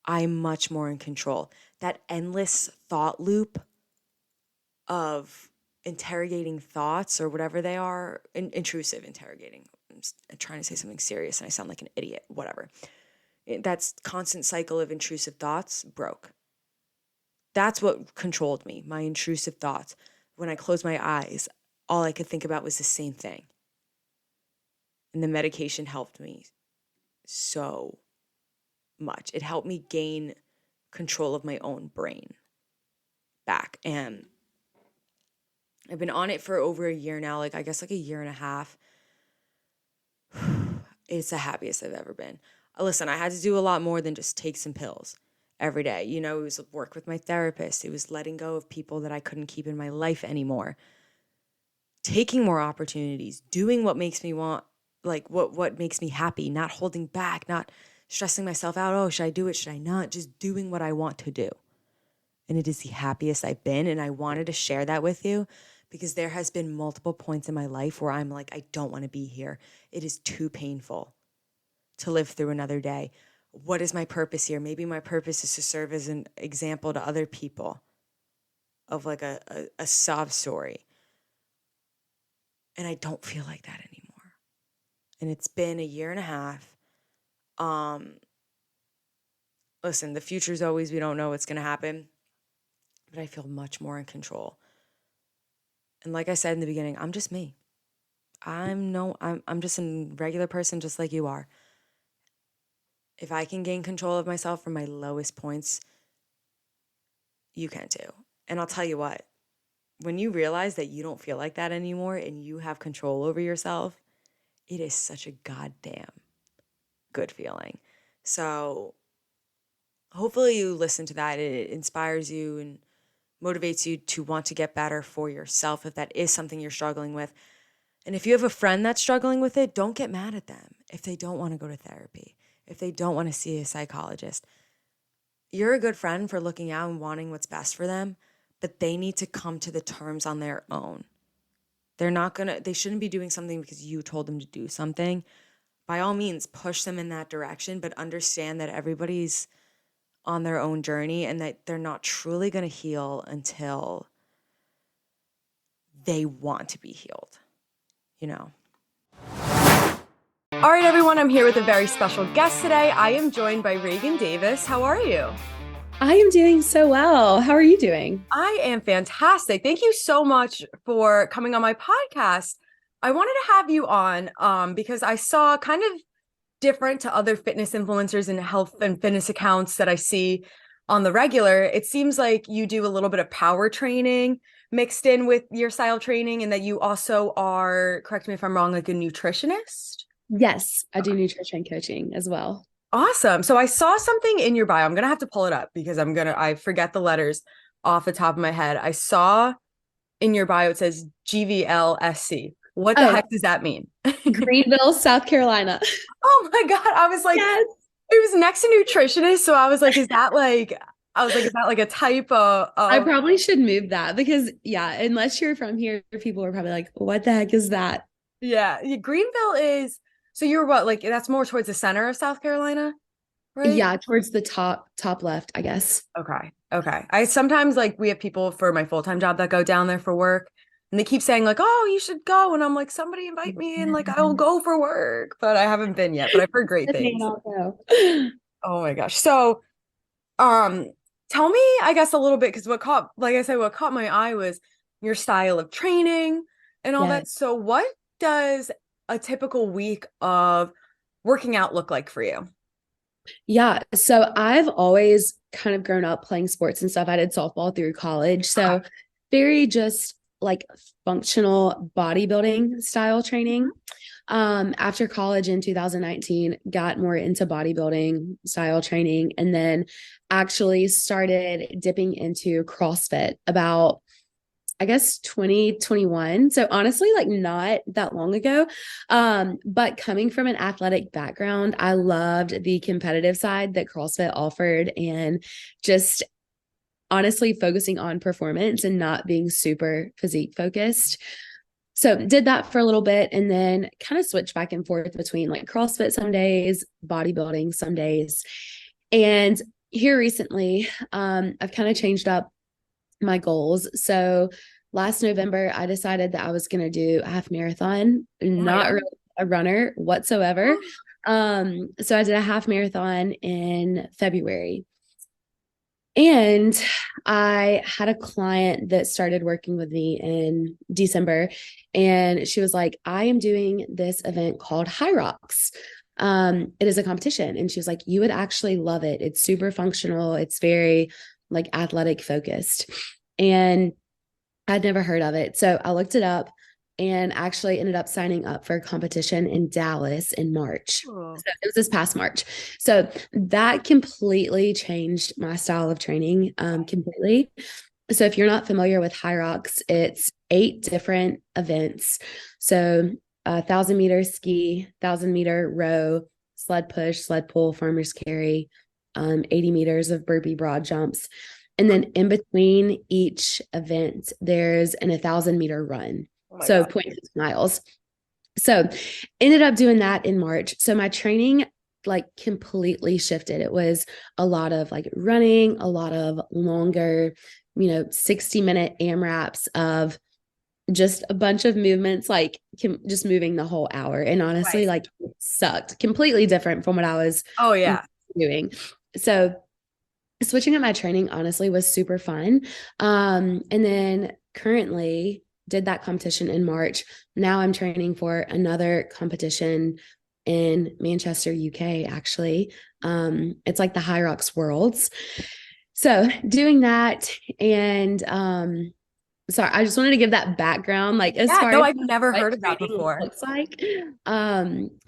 Speaker 1: I'm much more in control. That endless thought loop of interrogating thoughts or whatever they are, intrusive interrogating. I'm trying to say something serious and I sound like an idiot, whatever. That's constant cycle of intrusive thoughts broke. That's what controlled me, my intrusive thoughts. When I closed my eyes, all I could think about was the same thing. And the medication helped me so much. It helped me gain control of my own brain back. And I've been on it for over a year now, like I guess like a year and a half. It's the happiest I've ever been. Listen, I had to do a lot more than just take some pills every day. You know, it was work with my therapist. It was letting go of people that I couldn't keep in my life anymore. Taking more opportunities, doing what makes me want like what makes me happy, not holding back, not stressing myself out. Oh, should I do it? Should I not? Just doing what I want to do. And it is the happiest I've been. And I wanted to share that with you because there has been multiple points in my life where I'm like, I don't want to be here. It is too painful to live through another day. What is my purpose here? Maybe my purpose is to serve as an example to other people of like a sob story. And I don't feel like that anymore. And it's been a year and a half. Listen, the future's always, we don't know what's going to happen, but I feel much more in control. And like I said in the beginning, I'm just me. I'm just a regular person just like you are. If I can gain control of myself from my lowest points, you can too. And I'll tell you what, when you realize that you don't feel like that anymore and you have control over yourself, it is such a goddamn good feeling. So hopefully you listen to that. It inspires you and motivates you to want to get better for yourself if that is something you're struggling with. And if you have a friend that's struggling with it, don't get mad at them if they don't want to go to therapy, if they don't want to see a psychologist. You're a good friend for looking out and wanting what's best for them, but they need to come to the terms on their own. They shouldn't be doing something because you told them to do something. By all means, push them in that direction, but understand that everybody's on their own journey and that they're not truly going to heal until they want to be healed, you know? All right, everyone, I'm here with a very special guest today. I am joined by Reagan Davis. How are you?
Speaker 2: I am doing so well. How are you doing?
Speaker 1: I am fantastic. Thank you so much for coming on my podcast. I wanted to have you on because I saw kind of different to other fitness influencers and health and fitness accounts that I see on the regular. It seems like you do a little bit of power training mixed in with your style training, and that you also are, correct me if I'm wrong, like a nutritionist.
Speaker 2: Yes, I do nutrition coaching as well.
Speaker 1: Awesome. So I saw something in your bio. I'm going to have to pull it up because I forget the letters off the top of my head. I saw in your bio, it says GVLSC. What the heck does that mean?
Speaker 2: Greenville, South Carolina.
Speaker 1: Oh my God. I was like,
Speaker 2: Yes.
Speaker 1: it was next to nutritionist. So I was like, is that like a type of
Speaker 2: I probably should move that because, yeah, unless you're from here, people are probably like, what the heck is that?
Speaker 1: Yeah. Greenville is, so you're what, like that's more towards the center of South Carolina, right?
Speaker 2: Yeah, towards the top left, I guess.
Speaker 1: Okay. I sometimes like we have people for my full-time job that go down there for work and they keep saying like, oh, you should go. And I'm like, somebody invite me and like, I will go for work, but I haven't been yet, but I've heard great things. Oh my gosh. So, tell me, I guess a little bit, because what caught my eye was your style of training and all that. So what does a typical week of working out look like for you?
Speaker 2: Yeah. So I've always kind of grown up playing sports and stuff. I did softball through college. So very just like functional bodybuilding style training. After college in 2019, got more into bodybuilding style training and then actually started dipping into CrossFit about, I guess, 2021. So honestly, like not that long ago. But coming from an athletic background, I loved the competitive side that CrossFit offered and just honestly focusing on performance and not being super physique focused. So did that for a little bit and then kind of switched back and forth between like CrossFit some days, bodybuilding some days. And here recently, I've kind of changed up my goals. So last November, I decided that I was going to do a half marathon, not really a runner whatsoever. So I did a half marathon in February. And I had a client that started working with me in December, and she was like, I am doing this event called High Rocks. It is a competition. And she was like, you would actually love it. It's super functional. It's very like athletic focused. And I'd never heard of it. So I looked it up and actually ended up signing up for a competition in Dallas in March.
Speaker 1: Cool.
Speaker 2: So it was this past March. So that completely changed my style of training completely. So if you're not familiar with High Rocks, it's 8 different events. So 1,000-meter ski, 1,000-meter row, sled push, sled pull, farmer's carry, 80 meters of burpee broad jumps. And then in between each event, there's an 1,000-meter run.
Speaker 1: Oh my
Speaker 2: So
Speaker 1: God.
Speaker 2: 0.6 miles. So ended up doing that in March. So my training like completely shifted. It was a lot of like running, a lot of longer, 60-minute AMRAPs of just a bunch of movements, like just moving the whole hour. And honestly,
Speaker 1: Right.
Speaker 2: like it sucked. Completely different from what I was
Speaker 1: Oh yeah.
Speaker 2: doing. So switching up my training honestly was super fun. And then currently did that competition in March. Now I'm training for another competition in Manchester, UK, actually. It's like the High Rocks Worlds. So doing that, and sorry, I just wanted to give that background, like as
Speaker 1: Yeah,
Speaker 2: far
Speaker 1: no,
Speaker 2: as
Speaker 1: I've never
Speaker 2: what
Speaker 1: heard of that
Speaker 2: training
Speaker 1: before.
Speaker 2: looks like.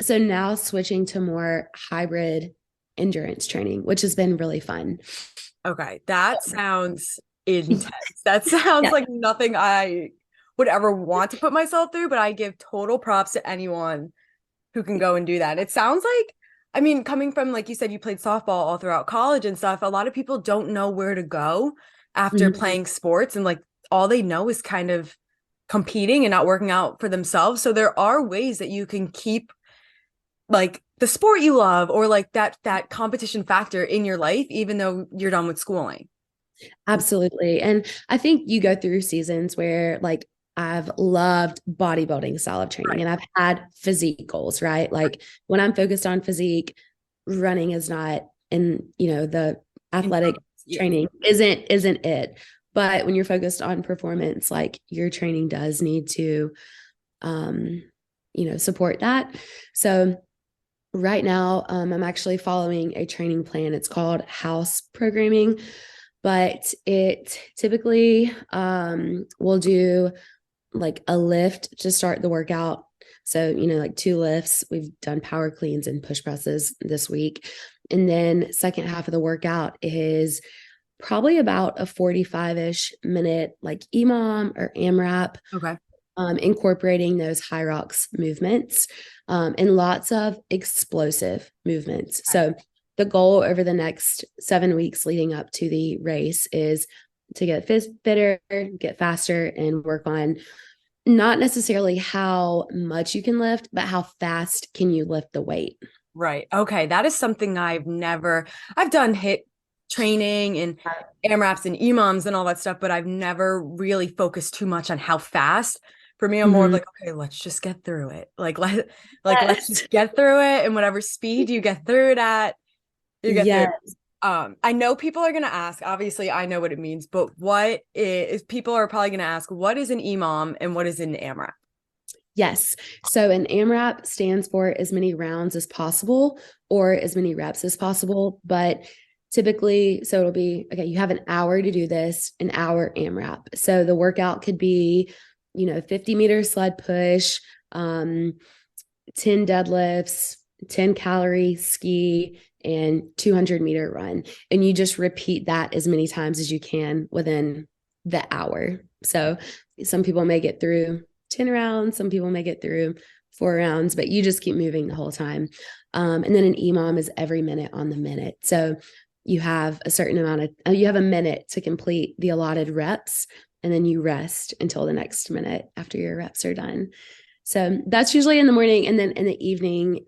Speaker 2: So now switching to more hybrid endurance training, which has been really fun.
Speaker 1: Okay, that sounds intense. That sounds
Speaker 2: Yeah.
Speaker 1: like nothing I would ever want to put myself through, but I give total props to anyone who can go and do that. It sounds like, I mean, coming from, like you said, you played softball all throughout college and stuff, a lot of people don't know where to go after
Speaker 2: Mhm.
Speaker 1: playing sports, and like all they know is kind of competing and not working out for themselves. So there are ways that you can keep like the sport you love or like that competition factor in your life even though you're done with schooling.
Speaker 2: Absolutely. And I think you go through seasons where like I've loved bodybuilding style of training
Speaker 1: Right.
Speaker 2: and I've had physique goals, right? Like when I'm focused on physique, running is not in, the athletic
Speaker 1: Yeah.
Speaker 2: training isn't it. But when you're focused on performance, like your training does need to um, support that. So right now, I'm actually following a training plan. It's called house programming, but it typically will do like a lift to start the workout. So, like 2 lifts. We've done power cleans and push presses this week. And then second half of the workout is probably about a 45-ish minute like EMOM or AMRAP,
Speaker 1: Okay.
Speaker 2: incorporating those high rocks movements, and lots of explosive movements. So the goal over the next 7 weeks leading up to the race is to get fitter, get faster, and work on not necessarily how much you can lift, but how fast can you lift the weight.
Speaker 1: Right. Okay. That is something I've done hit training and AMRAPs and EMOMs and all that stuff, but I've never really focused too much on how fast. For me, I'm more of
Speaker 2: Mhm.
Speaker 1: like, okay, let's just get through it. Let's
Speaker 2: Yes.
Speaker 1: just get through it, and whatever speed you get through it at, you get through.
Speaker 2: Yes.
Speaker 1: I know people are gonna ask, obviously I know what it means, but people are probably gonna ask, what is an EMOM and what is an AMRAP?
Speaker 2: Yes. So an AMRAP stands for as many rounds as possible or as many reps as possible. But typically, so it'll be okay, you have an hour to do this, an hour AMRAP. So the workout could be, 50-meter sled push, 10 deadlifts, 10-calorie ski, and 200-meter run. And you just repeat that as many times as you can within the hour. So some people may get through 10 rounds, some people may get through 4 rounds, but you just keep moving the whole time. And then an EMOM is every minute on the minute. So you have a certain amount of, you have a minute to complete the allotted reps, and then you rest until the next minute after your reps are done. So that's usually in the morning. And then in the evening,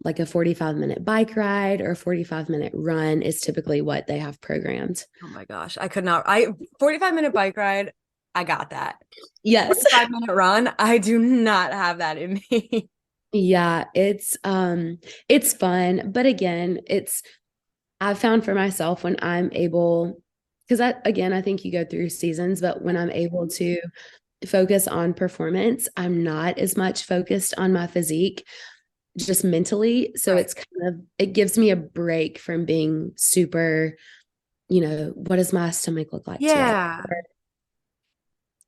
Speaker 2: like a 45-minute bike ride or a 45-minute run is typically what they have programmed.
Speaker 1: Oh my gosh, I could not. 45-minute bike ride, I got that.
Speaker 2: Yes.
Speaker 1: 45-minute run, I do not have that in me.
Speaker 2: Yeah, it's fun, but again, I've found for myself when I'm able, because I think you go through seasons, but when I'm able to focus on performance, I'm not as much focused on my physique just mentally. So
Speaker 1: Right.
Speaker 2: it's it gives me a break from being super, what does my stomach look like today?
Speaker 1: Yeah.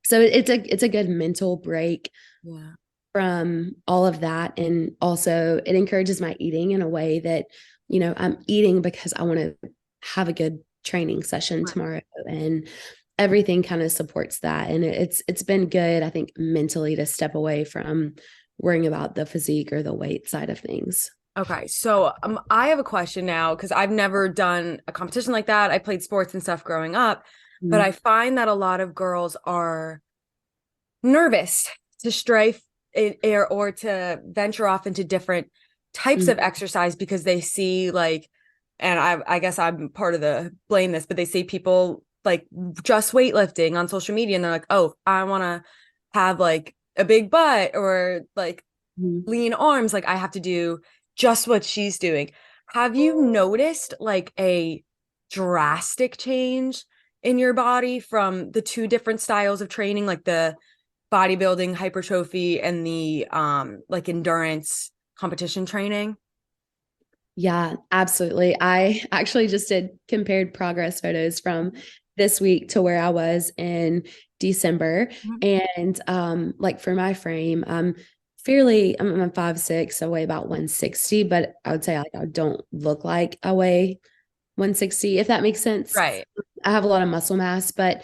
Speaker 2: So it's a good mental break
Speaker 1: Yeah.
Speaker 2: from all of that. And also it encourages my eating in a way that, I'm eating because I want to have a good training session
Speaker 1: Right.
Speaker 2: tomorrow, and everything kind of supports that. And it's been good, I think, mentally to step away from worrying about the physique or the weight side of things.
Speaker 1: Okay, so I have a question now because I've never done a competition like that. I played sports and stuff growing up, but I find that a lot of girls are nervous to or to venture off into different types
Speaker 2: Mm-hmm.
Speaker 1: of exercise because they see like, and I guess I'm part of the blame this, but they see people like just weightlifting on social media and they're like, oh, I want to have like a big butt or like
Speaker 2: Mm-hmm.
Speaker 1: lean arms, like I have to do just what she's doing. Have you noticed like a drastic change in your body from the two different styles of training, like the bodybuilding, hypertrophy, and the like endurance competition training?
Speaker 2: Yeah, absolutely. I actually just did compared progress photos from this week to where I was in December.
Speaker 1: Mhm.
Speaker 2: And like for my frame, I'm 5'6", I weigh about 160, but I would say like I don't look like I weigh 160, if that makes sense.
Speaker 1: Right.
Speaker 2: I have a lot of muscle mass, but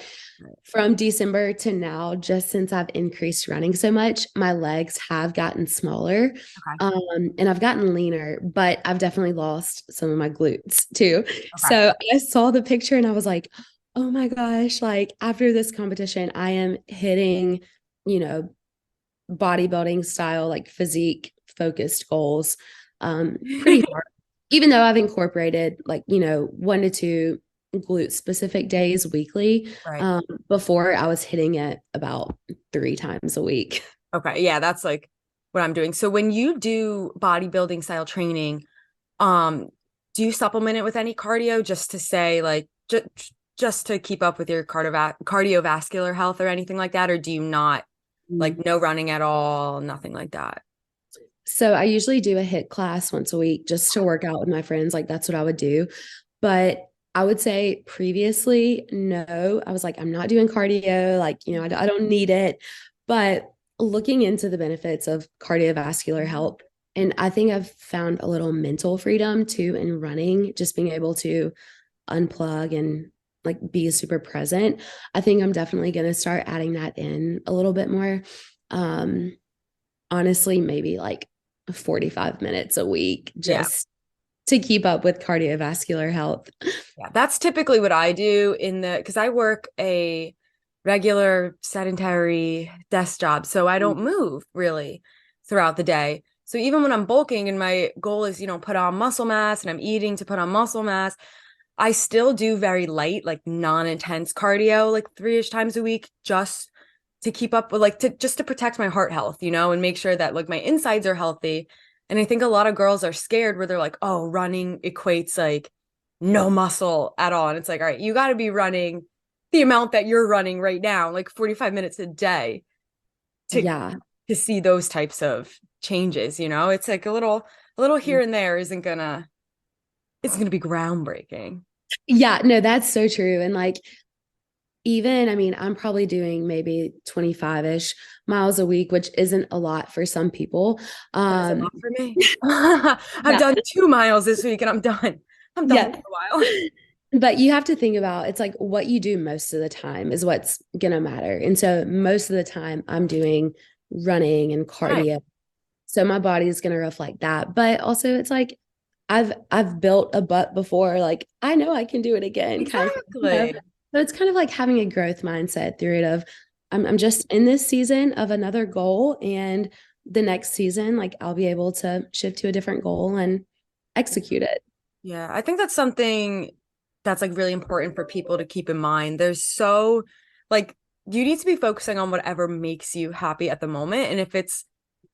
Speaker 2: from December to now, just since I've increased running so much, my legs have gotten smaller.
Speaker 1: Okay.
Speaker 2: And I've gotten leaner, but I've definitely lost some of my glutes too.
Speaker 1: Okay.
Speaker 2: So I saw the picture and I was like, oh my gosh, like after this competition, I am hitting, you know, bodybuilding style, like physique focused goals pretty hard. Even though I've incorporated like, 1 to 2 glute specific days weekly,
Speaker 1: Right.
Speaker 2: before I was hitting it about 3 times a week.
Speaker 1: Okay. Yeah, that's like what I'm doing. So when you do bodybuilding style training, um, do you supplement it with any cardio just to say like just to keep up with your cardiovascular health or anything like that? Or do you not like no running at all, nothing like that?
Speaker 2: So I usually do a hit class once a week just to work out with my friends. Like that's what I would do. But I would say previously, no, I was like, I'm not doing cardio. Like, I don't need it. But looking into the benefits of cardiovascular health, and I think I've found a little mental freedom too in running, just being able to unplug and like be super present. I think I'm definitely going to start adding that in a little bit more. Um, Honestly, maybe like 45 minutes a week
Speaker 1: Yeah.
Speaker 2: just to keep up with cardiovascular health.
Speaker 1: Yeah, that's typically what I do because I work a regular sedentary desk job, so I don't move really throughout the day. So even when I'm bulking and my goal is, put on muscle mass and I'm eating to put on muscle mass, I still do very light, like non-intense cardio, like 3-ish times a week, just to keep up with like to just to protect my heart health, and make sure that like my insides are healthy. And I think a lot of girls are scared where they're like, oh, running equates like no muscle at all. And it's like, all right, you got to be running the amount that you're running right now, like 45 minutes a day to
Speaker 2: Yeah.
Speaker 1: see those types of changes. It's like a little here and there isn't gonna be groundbreaking.
Speaker 2: Yeah, no, that's so true. And like, even, I mean, I'm probably doing maybe 25-ish miles a week, which isn't a lot for some people.
Speaker 1: That is a
Speaker 2: Um,
Speaker 1: lot for me. I've
Speaker 2: yeah,
Speaker 1: done 2 miles this week and I'm done. I'm done
Speaker 2: yeah.
Speaker 1: for a while.
Speaker 2: But you have to think about it's like what you do most of the time is what's gonna matter. And so most of the time I'm doing running and
Speaker 1: Right.
Speaker 2: cardio. So my body is gonna reflect that. But also it's like I've built a butt before. Like I know I can do it again, kind of thing.
Speaker 1: Exactly.
Speaker 2: So it's kind of like having a growth mindset through it of I'm just in this season of another goal and the next season, like I'll be able to shift to a different goal and execute it.
Speaker 1: Yeah, I think that's something that's like really important for people to keep in mind. There's so like you need to be focusing on whatever makes you happy at the moment. And if it's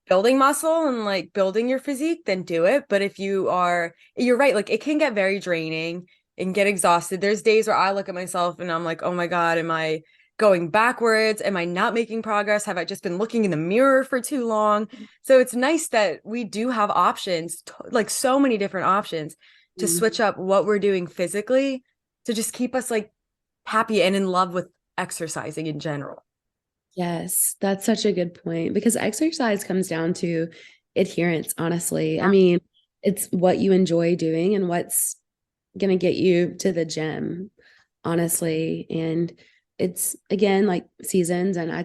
Speaker 1: building muscle and like building your physique, then do it. But if you're right, like it can get very draining and get exhausted. There's days where I look at myself and I'm like, oh my God, am I going backwards? Am I not making progress? Have I just been looking in the mirror for too long? So it's nice that we do have options, like so many different options to switch up what we're doing physically to just keep us like happy and in love with exercising in general.
Speaker 2: Yes, that's such a good point because exercise comes down to adherence, honestly. I
Speaker 1: Yeah.
Speaker 2: mean, it's what you enjoy doing and what's going to get you to the gym, honestly. And it's again like seasons. And I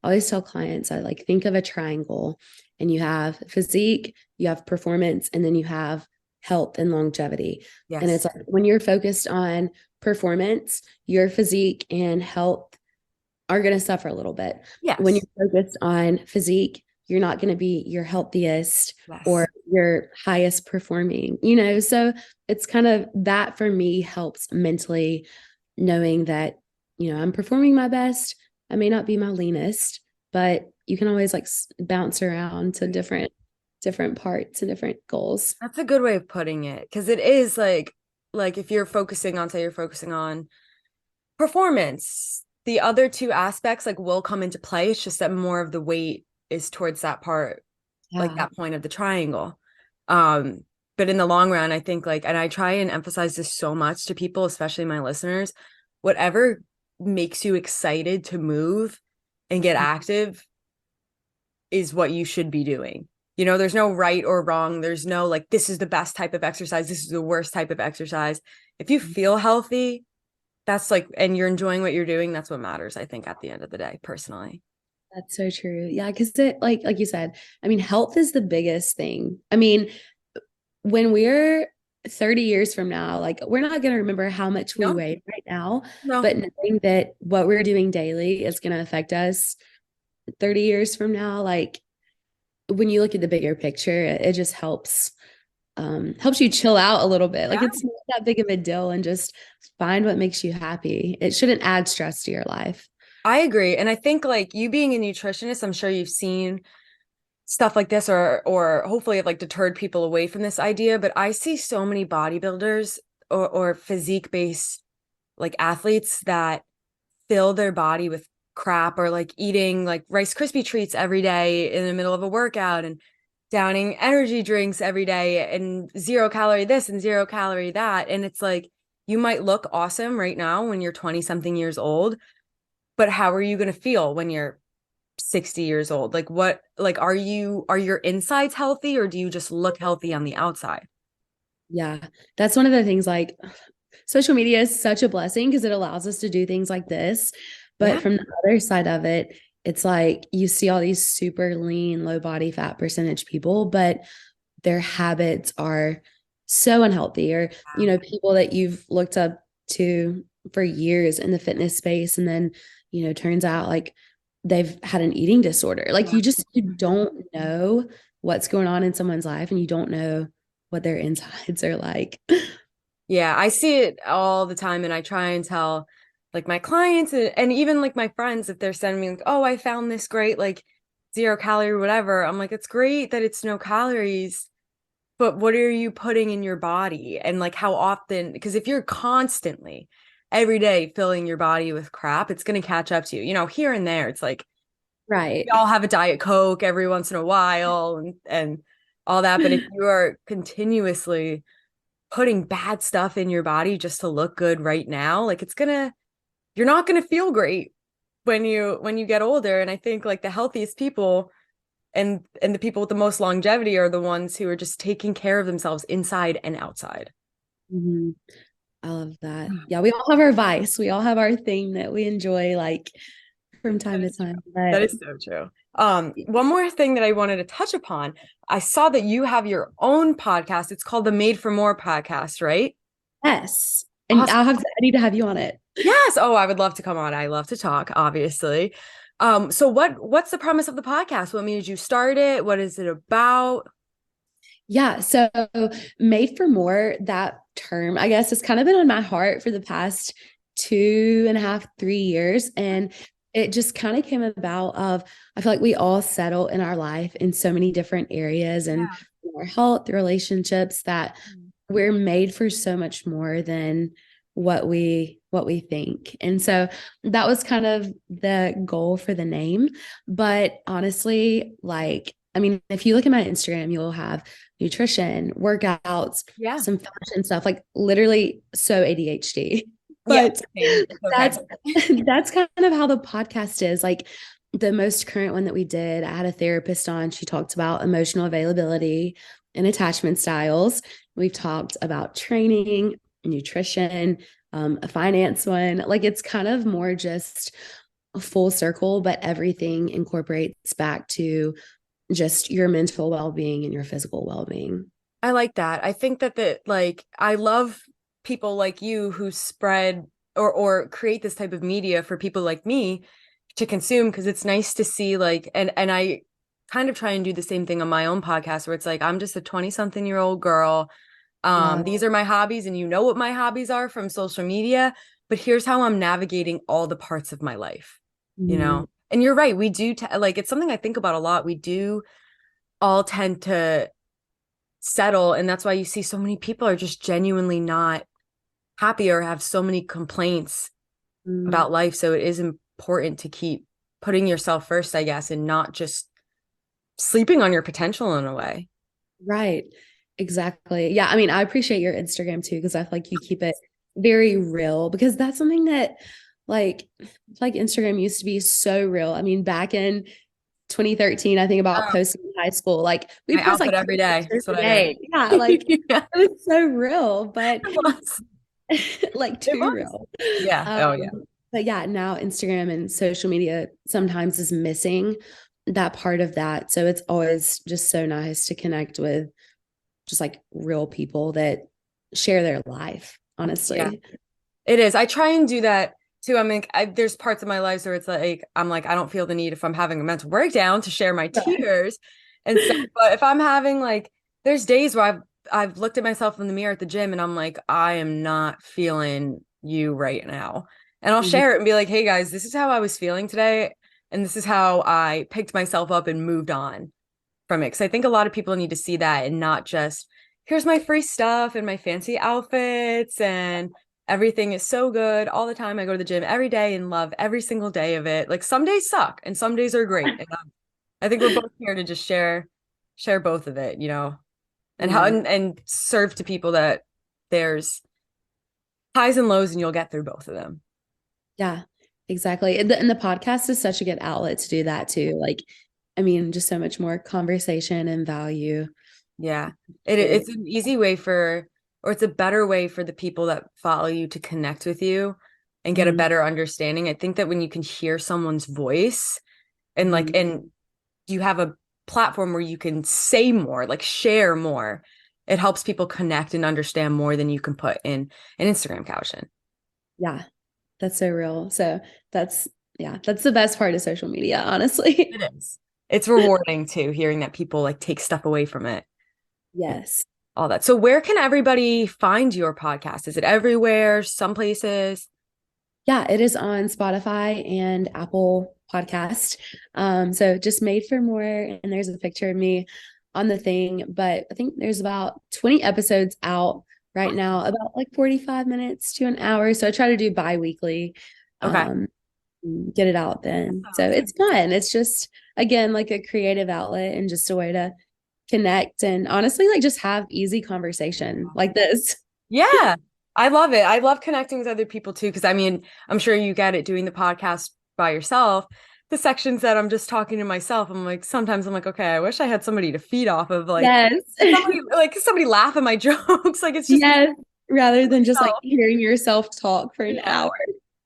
Speaker 2: always tell clients, I like think of a triangle, and you have physique, you have performance, and then you have health and longevity. And
Speaker 1: Yes.
Speaker 2: it's like when you're focused on performance, your physique and health are going to suffer a little bit. When
Speaker 1: Yes.
Speaker 2: you're focused on physique, you're not going to be your healthiest or
Speaker 1: Yes.
Speaker 2: your highest performing, So it's kind of that for me helps mentally, knowing that, I'm performing my best. I may not be my leanest, but you can always like bounce around to different parts and different goals.
Speaker 1: That's a good way of putting it, because it is like if you're focusing on, say you're focusing on performance, the other two aspects like will come into play. It's just that more of the weight is towards that part, like
Speaker 2: Yeah.
Speaker 1: that point of the triangle. Um, but in the long run, I think like, and I try and emphasize this so much to people, especially my listeners, whatever makes you excited to move and get active is what you should be doing. There's no right or wrong. There's no like, this is the best type of exercise. This is the worst type of exercise. If you feel healthy, that's like, and you're enjoying what you're doing, that's what matters, I think, at the end of the day, personally.
Speaker 2: That's so true. Yeah, because it like you said, I mean, health is the biggest thing. I mean, when we're 30 years from now, like we're not going to remember how much we
Speaker 1: No,
Speaker 2: weigh right now,
Speaker 1: no.
Speaker 2: but knowing that what we're doing daily is going to affect us 30 years from now, like when you look at the bigger picture, it just helps you chill out a little bit. Like
Speaker 1: Yeah,
Speaker 2: it's not that big of a deal, and just find what makes you happy. It shouldn't add stress to your life.
Speaker 1: I agree. And I think like you being a nutritionist, I'm sure you've seen stuff like this or hopefully have like deterred people away from this idea. But I see so many bodybuilders or physique based like athletes that fill their body with crap or like eating like Rice Krispie treats every day in the middle of a workout and downing energy drinks every day and 0 calorie this and 0 calorie that. And it's like you might look awesome right now when you're 20 something years old, but how are you going to feel when you're 60 years old? Like what, like are your insides healthy or do you just look healthy on the outside?
Speaker 2: Yeah, that's one of the things, like social media is such a blessing because it allows us to do things like this.
Speaker 1: Yeah.
Speaker 2: But from the other side of it, it's like you see all these super lean, low body fat percentage people, but their habits are so unhealthy, or, people that you've looked up to for years in the fitness space. And then, turns out like they've had an eating disorder. Like you don't know what's going on in someone's life, and you don't know what their insides are like.
Speaker 1: Yeah, I see it all the time and I try and tell like my clients and even like my friends if they're sending me like, oh, I found this great like 0 calorie whatever. I'm like, it's great that it's no calories, but what are you putting in your body? And like how often, because if you're constantly every day filling your body with crap, it's going to catch up to you. Here and there, it's like we
Speaker 2: Right.
Speaker 1: all have a Diet Coke every once in a while and all that. But if you are continuously putting bad stuff in your body just to look good right now, like you're not gonna feel great when you get older. And I think like the healthiest people and the people with the most longevity are the ones who are just taking care of themselves inside and outside.
Speaker 2: Mhm. I love that. Yeah, we all have our vice. We all have our thing that we enjoy, like from time
Speaker 1: That
Speaker 2: to
Speaker 1: is true.
Speaker 2: time.
Speaker 1: That
Speaker 2: But
Speaker 1: is so true. One more thing that I wanted to touch upon. I saw that you have your own podcast. It's called the Made for More podcast, right?
Speaker 2: yes, and
Speaker 1: Awesome.
Speaker 2: I need to have you on it.
Speaker 1: Yes. Oh, I would love to come on. I love to talk, obviously. So what's the premise of the podcast? What made you start it? What is it about?
Speaker 2: Yeah. So made for more, that term, I guess, has kind of been on my heart for the past 2.5, 3 years. And it just kind of came about of, I feel like we all settle in our life in so many different areas and
Speaker 1: Yeah.
Speaker 2: our health, relationships, that we're made for so much more than what we think. And so that was kind of the goal for the name. But honestly, like, I mean, if you look at my Instagram, you'll have nutrition, workouts,
Speaker 1: Yeah.
Speaker 2: some fashion stuff, like literally so ADHD.
Speaker 1: Yeah.
Speaker 2: But
Speaker 1: Same. It's okay.
Speaker 2: that's that's kind of how the podcast is. Like the most current one that we did, I had a therapist on. She talked about emotional availability and attachment styles. We've talked about training, nutrition, a finance one. Like it's kind of more just a full circle, but everything incorporates back to just your mental well-being and your physical well-being.
Speaker 1: I like that. I think that I love people like you who spread or create this type of media for people like me to consume, because it's nice to see like and I kind of try and do the same thing on my own podcast where it's like I'm just a 20-something-year-old girl.
Speaker 2: Yeah.
Speaker 1: These are my hobbies, and you know what my hobbies are from social media, but here's how I'm navigating all the parts of my life, you
Speaker 2: Mm,
Speaker 1: know? And you're right, we do like it's something I think about a lot. We do all tend to settle, and that's why you see so many people are just genuinely not happy or have so many complaints
Speaker 2: mm.
Speaker 1: about life. So it is important to keep putting yourself first, I guess, and not just sleeping on your potential in a way.
Speaker 2: Right. Exactly. Yeah. I mean, I appreciate your Instagram too, because I feel like you keep it very real because that's something that like Instagram used to be so real. I mean, back in 2013, I think about
Speaker 1: Oh,
Speaker 2: posting in high school, like we
Speaker 1: my
Speaker 2: post
Speaker 1: outfit
Speaker 2: like
Speaker 1: every
Speaker 2: three
Speaker 1: day.
Speaker 2: pictures
Speaker 1: That's
Speaker 2: a
Speaker 1: what I did.
Speaker 2: day. Yeah, like
Speaker 1: Yeah,
Speaker 2: it was so real, but
Speaker 1: it was.
Speaker 2: like
Speaker 1: It
Speaker 2: too
Speaker 1: was.
Speaker 2: real.
Speaker 1: Yeah.
Speaker 2: Um,
Speaker 1: Oh, yeah.
Speaker 2: but yeah, now Instagram and social media sometimes is missing that part of that. So it's always just so nice to connect with just like real people that share their life,
Speaker 1: Yeah.
Speaker 2: honestly.
Speaker 1: It is. I try and do that too. I mean, there's parts of my life where it's like I'm like I don't feel the need if I'm having a mental breakdown to share my
Speaker 2: Right.
Speaker 1: tears and stuff. But if I'm having like, there's days where I've looked at myself in the mirror at the gym and I'm like, I am not feeling you right now. And I'll
Speaker 2: Mhm.
Speaker 1: share it and be like, hey guys, this is how I was feeling today, and this is how I picked myself up and moved on from it. Because I think a lot of people need to see that and not just here's my free stuff and my fancy outfits and everything is so good all the time. I go to the gym every day and love every single day of it. Like some days suck and some days are great. And I think we're both here to just share both of it, you know, and how
Speaker 2: Yeah.
Speaker 1: and serve to people that there's highs and lows and you'll get through both of them.
Speaker 2: Yeah, exactly. And the podcast is such a good outlet to do that too. Like, I mean, just so much more conversation and value.
Speaker 1: Yeah.
Speaker 2: It,
Speaker 1: It's an easy way for, or it's a better way for the people that follow you to connect with you and get a
Speaker 2: mhm,
Speaker 1: better understanding. I think that when you can hear someone's voice and
Speaker 2: mhm.
Speaker 1: and you have a platform where you can say more, like share more, it helps people connect and understand more than you can put in an Instagram caption.
Speaker 2: Yeah, that's so real. So that's, yeah, that's the best part of social media, honestly.
Speaker 1: It is. It's rewarding too, hearing that people like take stuff away from it.
Speaker 2: Yes.
Speaker 1: All that. So where can everybody find your podcast? Is it everywhere? Some places?
Speaker 2: Yeah, it is on Spotify and Apple Podcast. So just made for more, and there's a picture of me on the thing. But I think there's about 20 episodes out right now, about like 45 minutes to an hour. So I try to do bi-weekly,
Speaker 1: Okay.
Speaker 2: um, get it out then. So
Speaker 1: Awesome.
Speaker 2: it's fun. It's just again like a creative outlet and just a way to connect and honestly like just have easy conversation like this.
Speaker 1: Yeah, I love it. I love connecting with other people too, because I mean, I'm sure you get it doing the podcast by yourself. The sections that I'm just talking to myself, I'm like, sometimes I'm like, okay, I wish I had somebody to feed off of,
Speaker 2: Yes.
Speaker 1: like somebody laugh at my jokes. Like it's just me
Speaker 2: Yes, rather
Speaker 1: and
Speaker 2: than just like
Speaker 1: myself.
Speaker 2: hearing yourself talk for an
Speaker 1: Yeah.
Speaker 2: hour.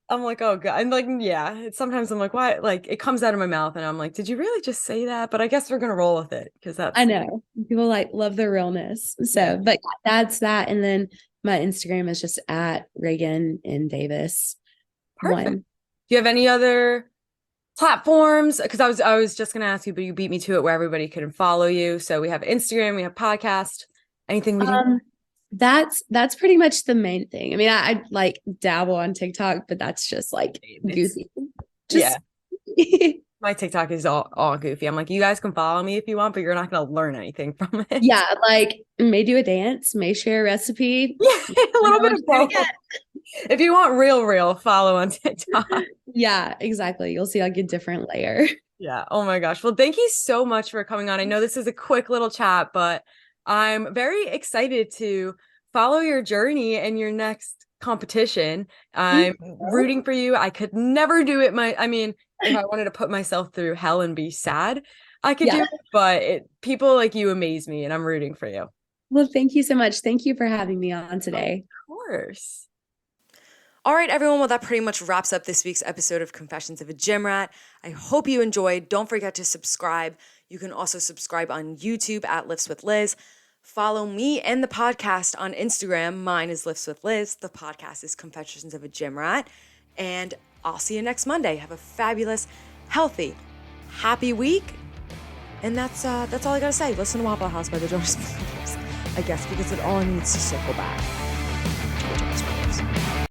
Speaker 1: I'm like, oh God. And like, yeah, sometimes I'm like, why? Like it comes out of my mouth and I'm like, did you really just say that? But I guess we're gonna roll with it because
Speaker 2: I
Speaker 1: that's
Speaker 2: know people like love the realness.
Speaker 1: yeah,
Speaker 2: So, but that's that. And then my Instagram is just at Reagan and Davis
Speaker 1: perfect.
Speaker 2: one.
Speaker 1: Do you have any other platforms? Because I was just gonna ask you, but you beat me to it where everybody can follow you. So we have Instagram, we have podcast. Anything we didn't?
Speaker 2: Um, that's pretty much the main thing. I mean, I like dabble on TikTok, but that's just like
Speaker 1: It's
Speaker 2: goofy.
Speaker 1: yeah.
Speaker 2: Just
Speaker 1: My TikTok is all goofy. I'm like, you guys can follow me if you want, but you're not gonna learn anything from it.
Speaker 2: yeah, like may do a dance, may share a recipe.
Speaker 1: Yeah, a
Speaker 2: You
Speaker 1: little
Speaker 2: know
Speaker 1: bit
Speaker 2: what
Speaker 1: of
Speaker 2: you're gonna
Speaker 1: both.
Speaker 2: get.
Speaker 1: If you want real, follow on TikTok.
Speaker 2: Yeah, exactly. You'll see like a different layer.
Speaker 1: Yeah. Oh my gosh. Well, thank you so much for coming on. I know this is a quick little chat, but I'm very excited to follow your journey and your next competition.
Speaker 2: Thank
Speaker 1: I'm
Speaker 2: you.
Speaker 1: rooting for you. I could never do it. I mean, if I wanted to put myself through hell and be sad, I could do
Speaker 2: Yeah.
Speaker 1: it, but people like you amaze me and I'm rooting for you.
Speaker 2: Well, thank you so much. Thank you for having me on
Speaker 1: Of
Speaker 2: today.
Speaker 1: course. All right, everyone. Well, that pretty much wraps up this week's episode of Confessions of a Gym Rat. I hope you enjoyed. Don't forget to subscribe. You can also subscribe on YouTube at Lifts with Liz. Follow me and the podcast on Instagram. Mine is Lifts with Liz. The podcast is Confessions of a Gym Rat. And I'll see you next Monday. Have a fabulous, healthy, happy week. And that's all I gotta say. Listen to Waffle House by the Jonas Brothers, I guess, because it all needs to circle back.